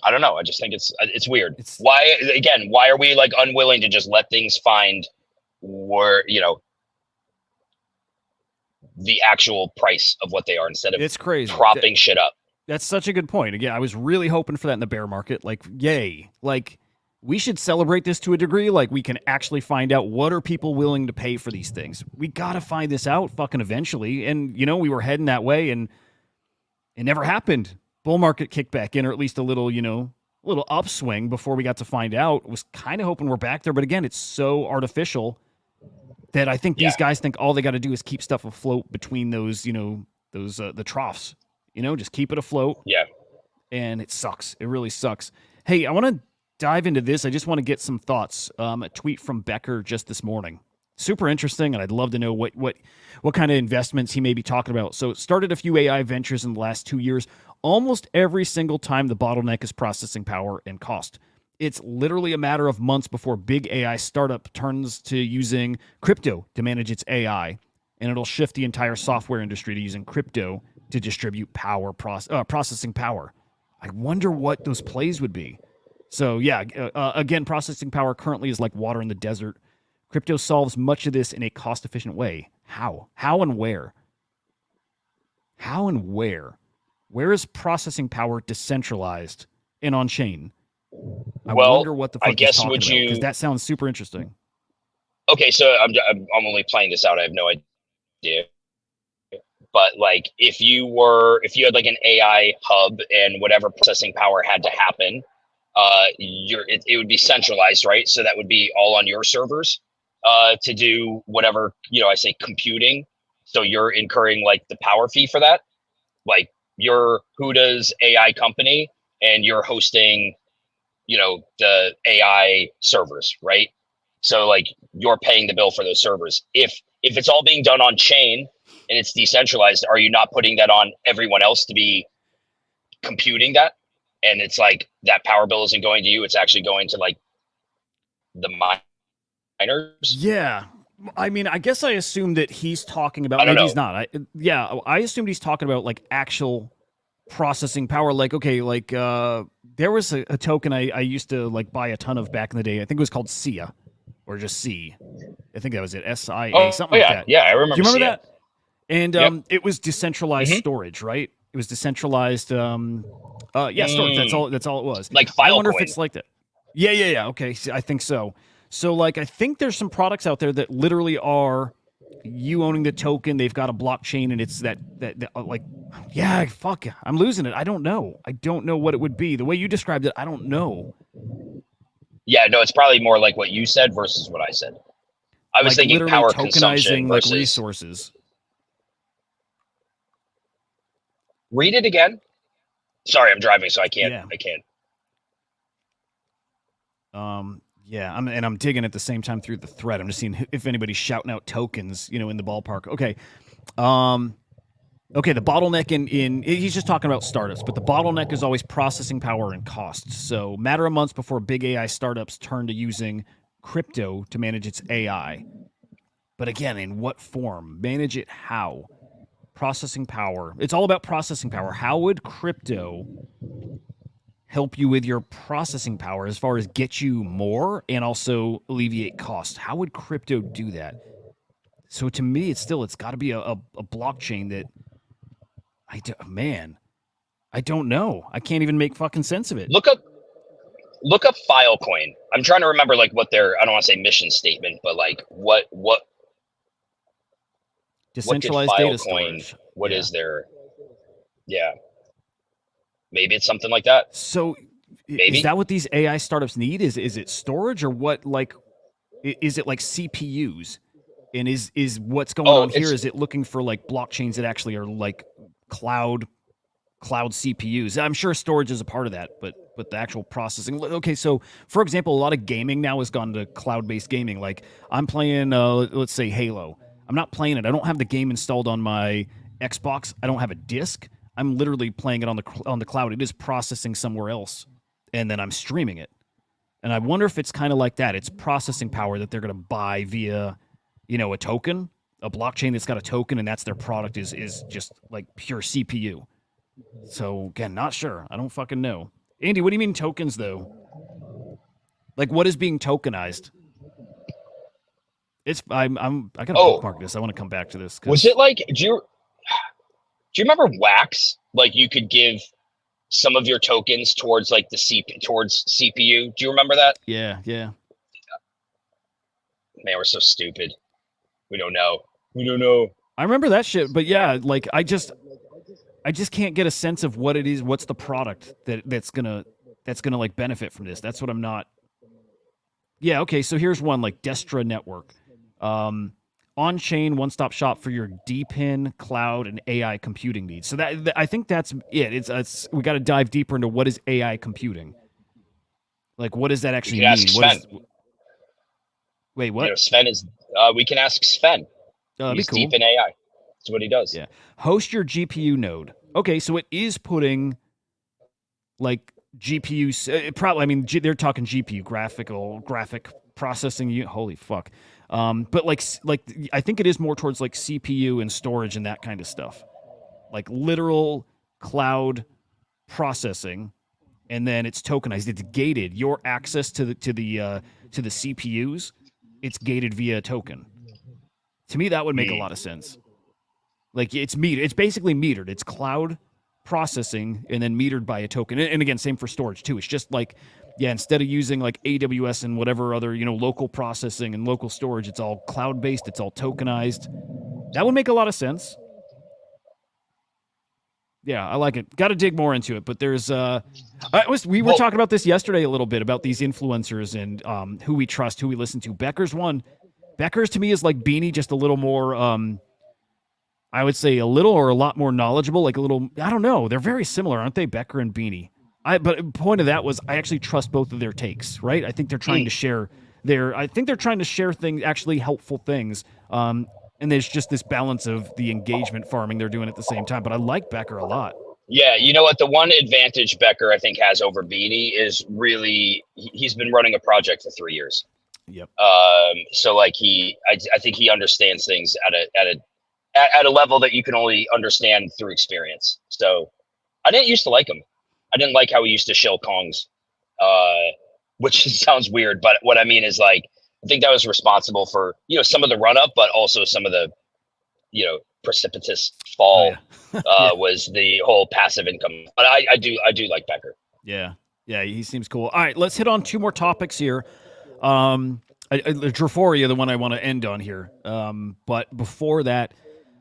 I don't know. I just think it's weird. Why are we like unwilling to just let things find where, the actual price of what they are instead of it's crazy propping shit up? That's such a good point. Again, I was really hoping for that in the bear market. Like, yay. Like, we should celebrate this to a degree. Like, we can actually find out what are people willing to pay for these things. We got to find this out fucking eventually. And, we were heading that way, and it never happened. Bull market kicked back in, or at least a little, little upswing before we got to find out. Was kind of hoping we're back there. But again, it's so artificial that I think these guys think all they got to do is keep stuff afloat between those, the troughs. Just keep it afloat. Yeah. And it sucks. It really sucks. Hey, I want to dive into this. I just want to get some thoughts. A tweet from Becker just this morning. Super interesting, and I'd love to know what kind of investments he may be talking about. So it started a few AI ventures in the last 2 years. Almost every single time the bottleneck is processing power and cost. It's literally a matter of months before big AI startup turns to using crypto to manage its AI, and it'll shift the entire software industry to using crypto to distribute processing power. I wonder what those plays would be. So yeah, again, processing power currently is like water in the desert. Crypto solves much of this in a cost-efficient way. How? How and where? How and where? Where is processing power decentralized and on-chain? I wonder what the fuck he's talking about, because that sounds super interesting. Okay, so I'm only playing this out. I have no idea. But like, if you had like an AI hub and whatever processing power had to happen, it would be centralized, right? So that would be all on your servers to do whatever, I say computing. So you're incurring like the power fee for that. Like, you're Huda's AI company and you're hosting, the AI servers, right? So like, you're paying the bill for those servers. If it's all being done on chain and it's decentralized, are you not putting that on everyone else to be computing that? And it's like, that power bill isn't going to you. It's actually going to like the miners. Yeah. I mean, I guess I assume that he's talking about, he's not. I assumed he's talking about like actual processing power. Like, okay, like there was a token I used to like buy a ton of back in the day. I think it was called SIA or just C. I think that was it. SIA, something like that. Yeah, I remember. Do you remember SIA. that? And it was decentralized storage, right? It was decentralized storage. That's all it was. Like Filecoin. I wonder if it's like that. Yeah. Okay, I think so. So like, I think there's some products out there that literally are you owning the token. They've got a blockchain, and it's that like, yeah, fuck, I'm losing it. I don't know what it would be. The way you described it, I don't know. Yeah, no, it's probably more like what you said versus what I said. I was thinking power consumption versus like resources. Read it again. Sorry, I'm driving, so I can't. Yeah. I can't. Yeah, I'm digging at the same time through the thread. I'm just seeing if anybody's shouting out tokens, in the ballpark. Okay. Okay, the bottleneck in he's just talking about startups, but the bottleneck is always processing power and costs. So matter of months before big AI startups turn to using crypto to manage its AI. But again, in what form? Manage it how? Processing power. It's all about processing power. How would crypto help you with your processing power as far as get you more and also alleviate cost? How would crypto do that? So to me, it's got to be a blockchain that I don't know. I can't even make fucking sense of it. Look up Filecoin. I'm trying to remember like what their, I don't want to say mission statement, but like what decentralized data storage. What is their, maybe it's something like that. So maybe is that what these AI startups need? Is it storage, or what? Like, is it like CPUs? And is what's going on here? Is it looking for like blockchains that actually are like cloud CPUs? I'm sure storage is a part of that, but the actual processing. Okay, so for example, a lot of gaming now has gone to cloud-based gaming. Like, I'm playing, let's say Halo. I'm not playing it. I don't have the game installed on my Xbox. I don't have a disc. I'm literally playing it on the cloud. It is processing somewhere else, and then I'm streaming it. And I wonder if it's kind of like that. It's processing power that they're going to buy via, a token, a blockchain that's got a token, and that's their product is just like pure CPU. So again, not sure. I don't fucking know. Andy, what do you mean tokens though? Like what is being tokenized? I gotta bookmark this. I want to come back to this. Was it like do you remember Wax? Like you could give some of your tokens towards like towards CPU. Do you remember that? Yeah. Man, we're so stupid. We don't know. I remember that shit, but yeah, like I just can't get a sense of what it is. What's the product that's gonna like benefit from this? That's what I'm not. Yeah. Okay. So here's one like Destra Network, on-chain one-stop shop for your DePIN, cloud, and AI computing needs. So that I think that's it. It's we got to dive deeper into what is AI computing. Like, what does that actually mean? Wait, what? Sven is. We can ask Sven. He's cool. Deep in AI. That's what he does. Yeah. Host your GPU node. Okay, so it is putting like GPU. Probably. I mean, they're talking GPU, graphic processing. Holy fuck. But like I think it is more towards like CPU and storage and that kind of stuff, like literal cloud processing, and then it's tokenized. It's gated. Your access to the CPUs, it's gated via a token. To me, that would make a lot of sense. Like it's metered. It's basically metered. It's cloud processing and then metered by a token. And again, same for storage too. It's just like, yeah, instead of using like AWS and whatever other, local processing and local storage, it's all cloud-based. It's all tokenized. That would make a lot of sense. Yeah, I like it. Got to dig more into it. But there's, we were talking about this yesterday a little bit about these influencers and who we trust, who we listen to. Becker's one. Becker's to me is like Beanie, just a little more, I would say a little or a lot more knowledgeable, like a little, I don't know. They're very similar, aren't they? Becker and Beanie. But the point of that was I actually trust both of their takes, right? I think they're trying to share things, actually helpful things. And there's just this balance of the engagement farming they're doing at the same time. But I like Becker a lot. Yeah, you know what? The one advantage Becker, I think, has over Beanie is really he's been running a project for 3 years. Yep. So like I think he understands things at a level that you can only understand through experience. So I didn't used to like him. I didn't like how he used to shill Kongs, which sounds weird, but what I mean is like I think that was responsible for some of the run up, but also some of the precipitous fall was the whole passive income. But I do like Becker. Yeah, he seems cool. All right, let's hit on two more topics here. Driforian, the one I want to end on here. But before that,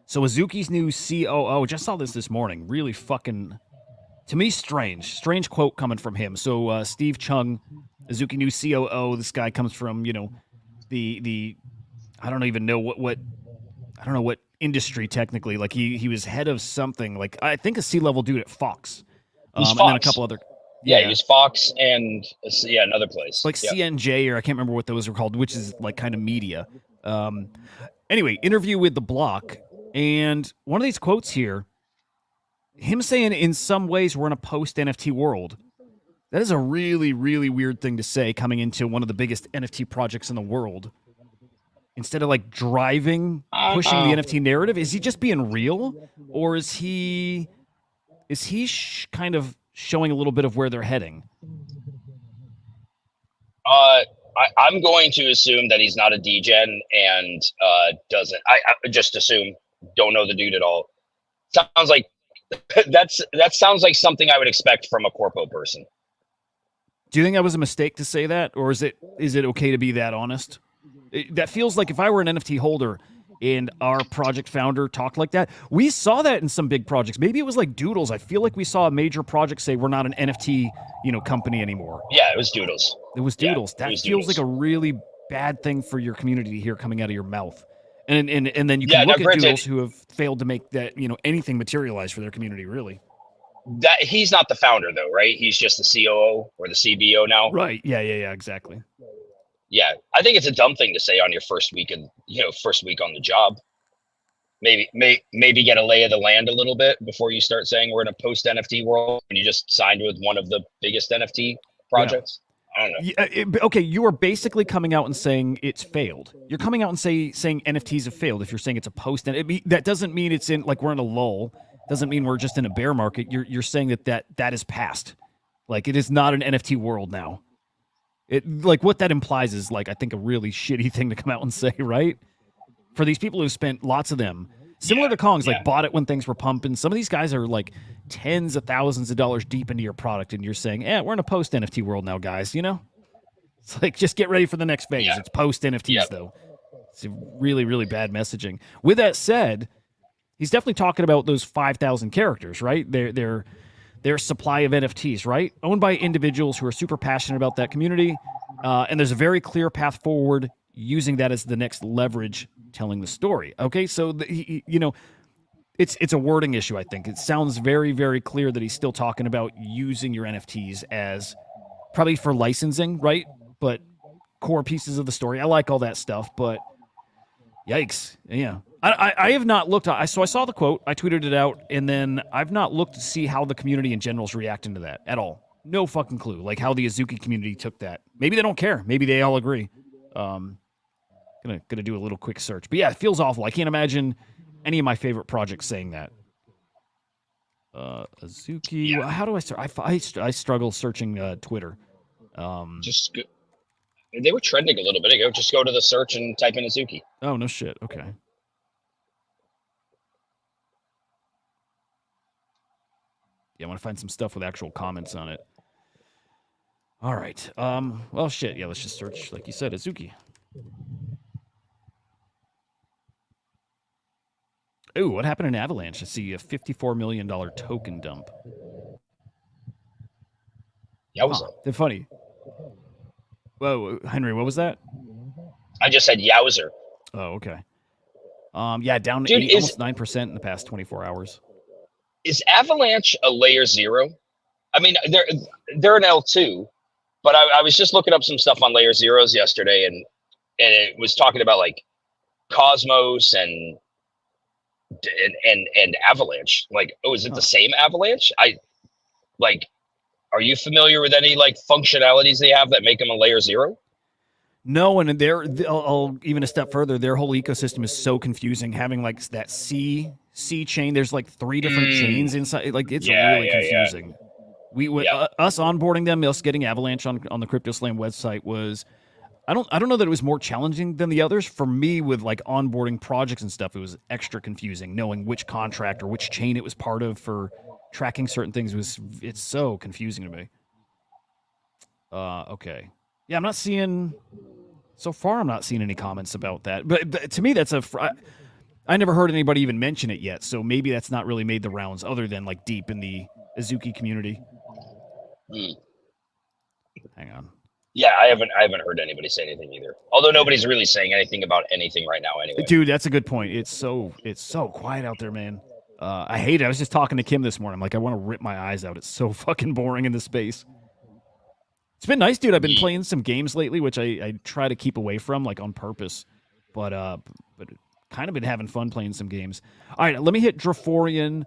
so Azuki's new COO, just saw this morning. Really fucking, to me, strange quote coming from him. So Steve Chung, Azuki new COO. This guy comes from the I don't even know what I don't know what industry technically. Like he was head of something. Like I think a C-level dude at Fox. Fox. And then a couple other. Yeah, he was Fox and another place. Like CNJ, or I can't remember what those were called, which is like kind of media. Anyway, interview with The Block. And one of these quotes here, him saying in some ways we're in a post-NFT world. That is a really, really weird thing to say coming into one of the biggest NFT projects in the world. Instead of like pushing the NFT narrative, is he just being real? Or is he kind of showing a little bit of where they're heading? I'm going to assume that he's not a degen and doesn't. I just assume, don't know the dude at all. Sounds like that sounds like something I would expect from a corpo person. Do you think that was a mistake to say that, or is it okay to be that honest? That feels like if I were an NFT holder and our project founder talked like that. We saw that in some big projects. Maybe it was like Doodles. I feel like we saw a major project say we're not an NFT, company anymore. Yeah, it was Doodles. It was Doodles. Yeah, that feels like a really bad thing for your community to hear coming out of your mouth. And then you can look at Doodles who have failed to make that, anything materialize for their community, really. That he's not the founder though, right? He's just the COO or the CBO now. Right. Yeah, exactly. Yeah, I think it's a dumb thing to say on your first week on the job. Maybe get a lay of the land a little bit before you start saying we're in a post NFT world and you just signed with one of the biggest NFT projects. I don't know. Okay, you are basically coming out and saying it's failed. You're coming out and saying NFTs have failed. If you're saying it's a post, and that doesn't mean it's in like we're in a lull. Doesn't mean we're just in a bear market. You're saying that is past. Like it is not an NFT world now. It like what that implies is like I think a really shitty thing to come out and say, right? For these people who spent lots of them, similar to Kong's, like bought it when things were pumping. Some of these guys are like tens of thousands of dollars deep into your product, and you're saying, we're in a post NFT world now, guys. You know, it's like just get ready for the next phase. It's post NFTs though. It's really, really bad messaging. With that said, he's definitely talking about those 5,000 characters, right? Their supply of NFTs, right? Owned by individuals who are super passionate about that community, and there's a very clear path forward using that as the next leverage telling the story. Okay, so it's a wording issue. I think it sounds very, very clear that he's still talking about using your NFTs as probably for licensing, right? But core pieces of the story. I like all that stuff, but yikes, yeah. I have not looked. So I saw the quote. I tweeted it out, and then I've not looked to see how the community in general is reacting to that at all. No fucking clue. Like how the Azuki community took that. Maybe they don't care. Maybe they all agree. Gonna do a little quick search, but yeah, it feels awful. I can't imagine any of my favorite projects saying that. Azuki. How do I start? I struggle searching Twitter. Just go, they were trending a little bit ago. Just go to the search and type in Azuki. Oh no shit. Okay. Yeah, I want to find some stuff with actual comments on it. All right. Well, shit. Yeah, let's just search, like you said, Azuki. Ooh, what happened in Avalanche? I see a $54 million token dump. Yowza. They're funny. Whoa, Henry, what was that? I just said yowzer. Oh, okay. Yeah, down Dude, almost 9% in the past 24 hours. Is Avalanche a layer 0? I mean, they're an L2, but I was just looking up some stuff on layer 0s yesterday, and it was talking about like Cosmos and Avalanche. Like, oh, is it the same Avalanche? Are you familiar with any like functionalities they have that make them a layer 0? No, and I'll even a step further. Their whole ecosystem is so confusing. Having like that C chain, there's like 3 different chains inside. Like it's really confusing. Us onboarding them, us getting Avalanche on the CryptoSlam website was. I don't know that it was more challenging than the others. For me, with like onboarding projects and stuff, it was extra confusing knowing which contract or which chain it was part of for tracking certain things. It's so confusing to me. Okay. Yeah, I'm not seeing any comments about that. But to me, that's I never heard anybody even mention it yet. So maybe that's not really made the rounds other than like deep in the Azuki community. Hang on. Yeah, I haven't heard anybody say anything either. Although nobody's really saying anything about anything right now anyway. Dude, that's a good point. It's so quiet out there, man. I hate it. I was just talking to Kim this morning. I'm like, I want to rip my eyes out. It's so fucking boring in this space. It's been nice, dude. I've been playing some games lately, which I try to keep away from, like on purpose. But kind of been having fun playing some games. All right, let me hit Driforian.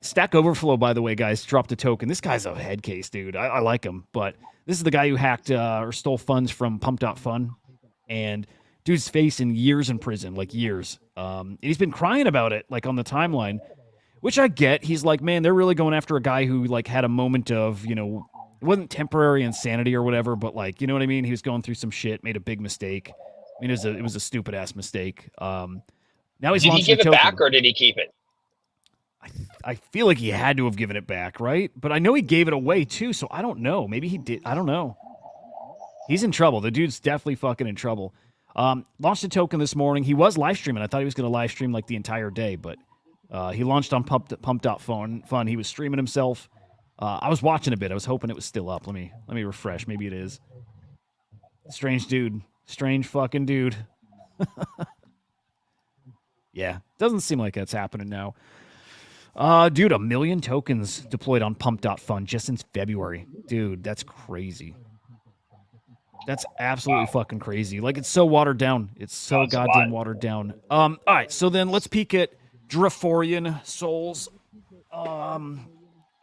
Stack Overflow, by the way, guys, dropped a token. This guy's a head case, dude. I like him, but this is the guy who hacked or stole funds from Pump.Fun, and dude's facing years in prison, like years. And he's been crying about it, like on the timeline, which I get. He's like, man, they're really going after a guy who like had a moment of, it wasn't temporary insanity or whatever, but like, you know what I mean? He was going through some shit, made a big mistake. I mean, it was a stupid ass mistake. Now he's did he give it back or did he keep it? I feel like he had to have given it back, right? But I know he gave it away too, so I don't know. Maybe he did. I don't know. He's in trouble. The dude's definitely fucking in trouble. Launched a token this morning. He was live streaming. I thought he was going to live stream like the entire day, but he launched on Pump.Fun. He was streaming himself. I was watching a bit. I was hoping it was still up. Let me refresh. Maybe it is. Strange dude. Strange fucking dude. Yeah, doesn't seem like that's happening now. Dude, 1 million tokens deployed on Pump.Fun just since February. Dude, that's crazy. That's absolutely fucking crazy. Like, it's so watered down. It's so goddamn watered down. All right, so then let's peek at Driforian Souls.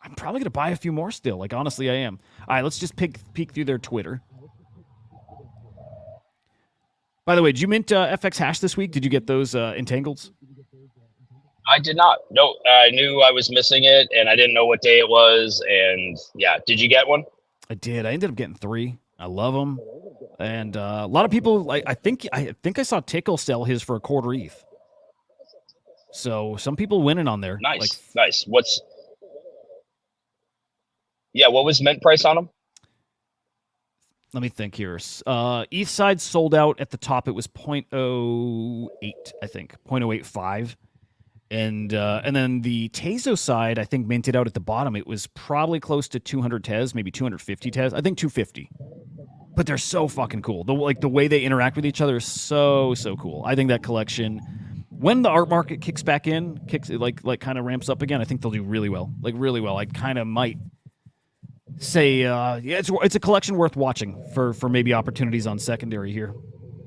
I'm probably gonna buy a few more still. Like honestly, I am. All right, let's just peek through their Twitter. By the way, did you mint FX Hash this week? Did you get those entangles? I did not. No, I knew I was missing it, and I didn't know what day it was. And yeah, did you get one? I did. I ended up getting 3. I love them, and a lot of people like. I think I saw Tickle sell his for a quarter ETH. So some people winning on there. Nice, Like, nice. What was mint price on them? let me think here. ETH side sold out at the top. It was 0.08, I think, 0.085. And then the Tezo side, I think, minted out at the bottom. It was probably close to 200 Tez, maybe 250 Tez. I think 250. But they're so fucking cool. The way they interact with each other is so cool. I think that collection, when the art market kicks back in, kind of ramps up again, I think they'll do really well. Like really well. I kind of might say, it's a collection worth watching for maybe opportunities on secondary here.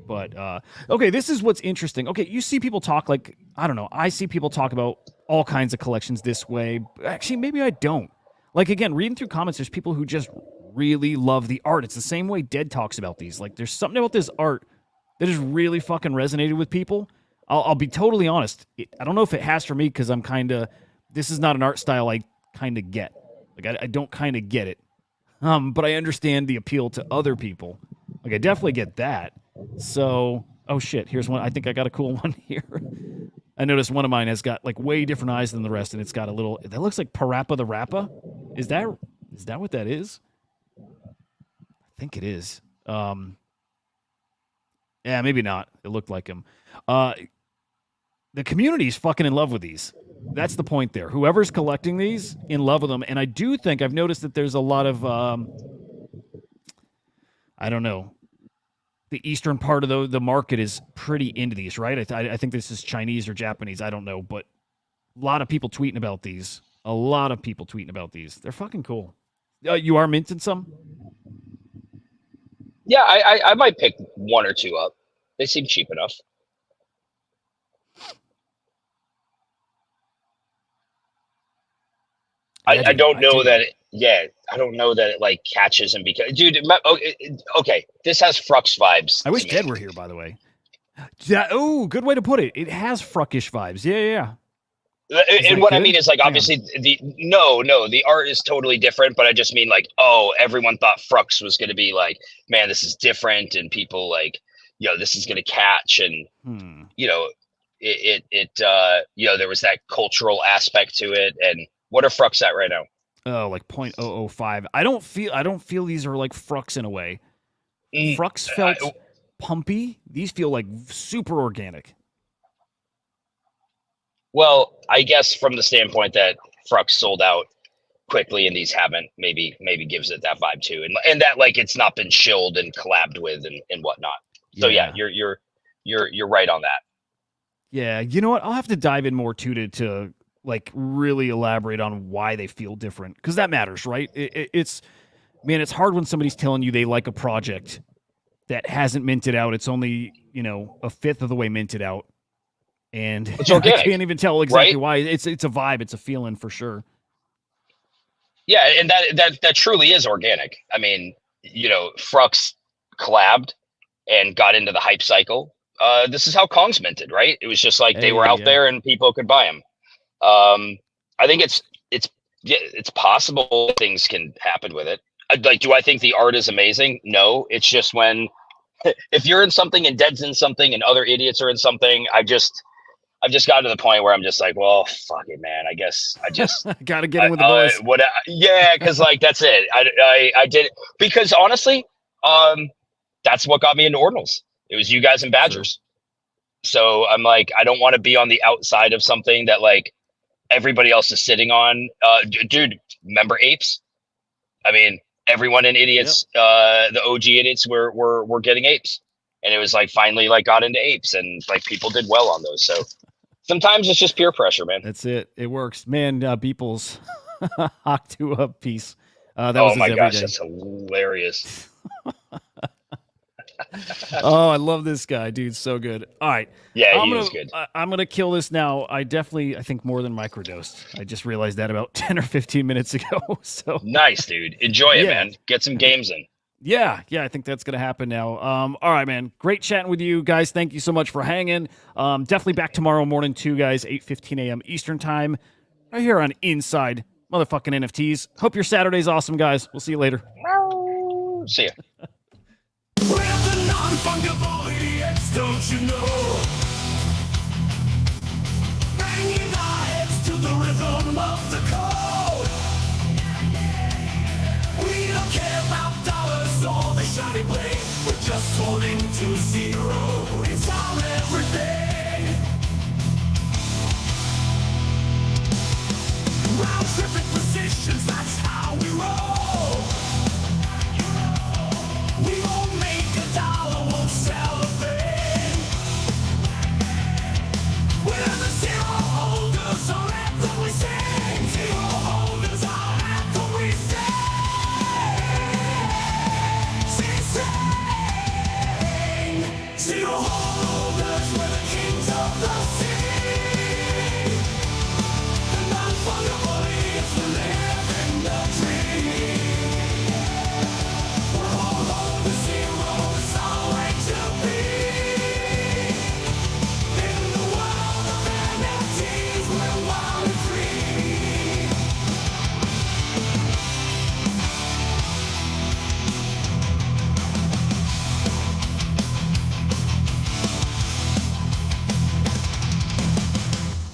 But, okay, this is what's interesting. Okay, you see people talk like, I don't know, I see people talk about all kinds of collections this way. Actually, maybe I don't. Like, again, reading through comments, there's people who just really love the art. It's the same way Dead talks about these. Like, there's something about this art that has really fucking resonated with people. I'll be totally honest. I don't know if it has for me because I'm this is not an art style I kind of get. Like, I don't kind of get it. But I understand the appeal to other people. Like, I definitely get that. So, oh shit, here's one. I think I got a cool one here. I noticed one of mine has got like way different eyes than the rest, and it's got a little, that looks like Parappa the Rappa. Is that what that is? I think it is. Yeah, maybe not. It looked like him. The community's fucking in love with these. That's the point there. Whoever's collecting these, in love with them. And I do think I've noticed that there's a lot of, I don't know, the eastern part of the market is pretty into these, right? I think this is Chinese or Japanese. I don't know, but a lot of people tweeting about these. They're fucking cool. You are minting some? Yeah, I might pick 1 or 2 up. They seem cheap enough. I don't know that I don't know that it like catches him because, dude, okay, this has Frux vibes. I wish Dead were here, by the way. Oh, good way to put it. It has Fruckish vibes. Yeah. And what I mean is like, obviously the art is totally different, but I just mean like, everyone thought Frux was going to be like, man, this is different. And people like, this is going to catch. And, there was that cultural aspect to it. And what are Frux at right now? Oh, like 0.005. I don't feel these are like Frux in a way. Frux felt pumpy. These feel like super organic. Well, I guess from the standpoint that Frux sold out quickly and these haven't, maybe gives it that vibe too, and that like it's not been shilled and collabed with and whatnot. So yeah, you're right on that. Yeah, you know what? I'll have to dive in more to like really elaborate on why they feel different, because that matters, right? It's hard when somebody's telling you they like a project that hasn't minted out. It's only a fifth of the way minted out. And I can't even tell exactly why. It's a vibe. It's a feeling for sure. Yeah, and that truly is organic. I mean, Frux collabed and got into the hype cycle. This is how Kong's minted, right? It was just like they were out there and people could buy them. I think it's possible things can happen with it. Like, do I think the art is amazing? No, it's just if you're in something and Dead's in something and other idiots are in something, I've just gotten to the point where I'm just like, well, fuck it, man. I guess I just gotta get in with the boys. Because like that's it. I did it because honestly, that's what got me into ordinals. It was you guys and Badgers. True. So I'm like, I don't want to be on the outside of something that like everybody else is sitting on. Dude, remember apes? I mean, everyone in idiots, the OG idiots were getting apes, and it was like finally like got into apes, and like people did well on those. So. Sometimes it's just peer pressure, man. That's it. It works. Man, Beeple's Hawk to a piece. That was my gosh, that's hilarious. Oh, I love this guy, dude. So good. All right. Yeah, he is good. I'm gonna kill this now. I think more than microdosed. I just realized that about 10 or 15 minutes ago. So Nice, dude. Enjoy it, Yeah. man. Get some games in. yeah, I think that's gonna happen now. All right, man. Great chatting with you guys. Thank you so much for hanging. Definitely back tomorrow morning too, guys. 8:15 a.m. Eastern time. Right here on Inside Motherfucking NFTs. Hope your Saturday's awesome, guys. We'll see you later. See ya. We're the non-fungible idiots, don't you know? Banging our heads to the rhythm of the code. We don't care about dollars or the shiny blade. We're just holding to zero. It's our everything. Round tripping positions, that's how we roll.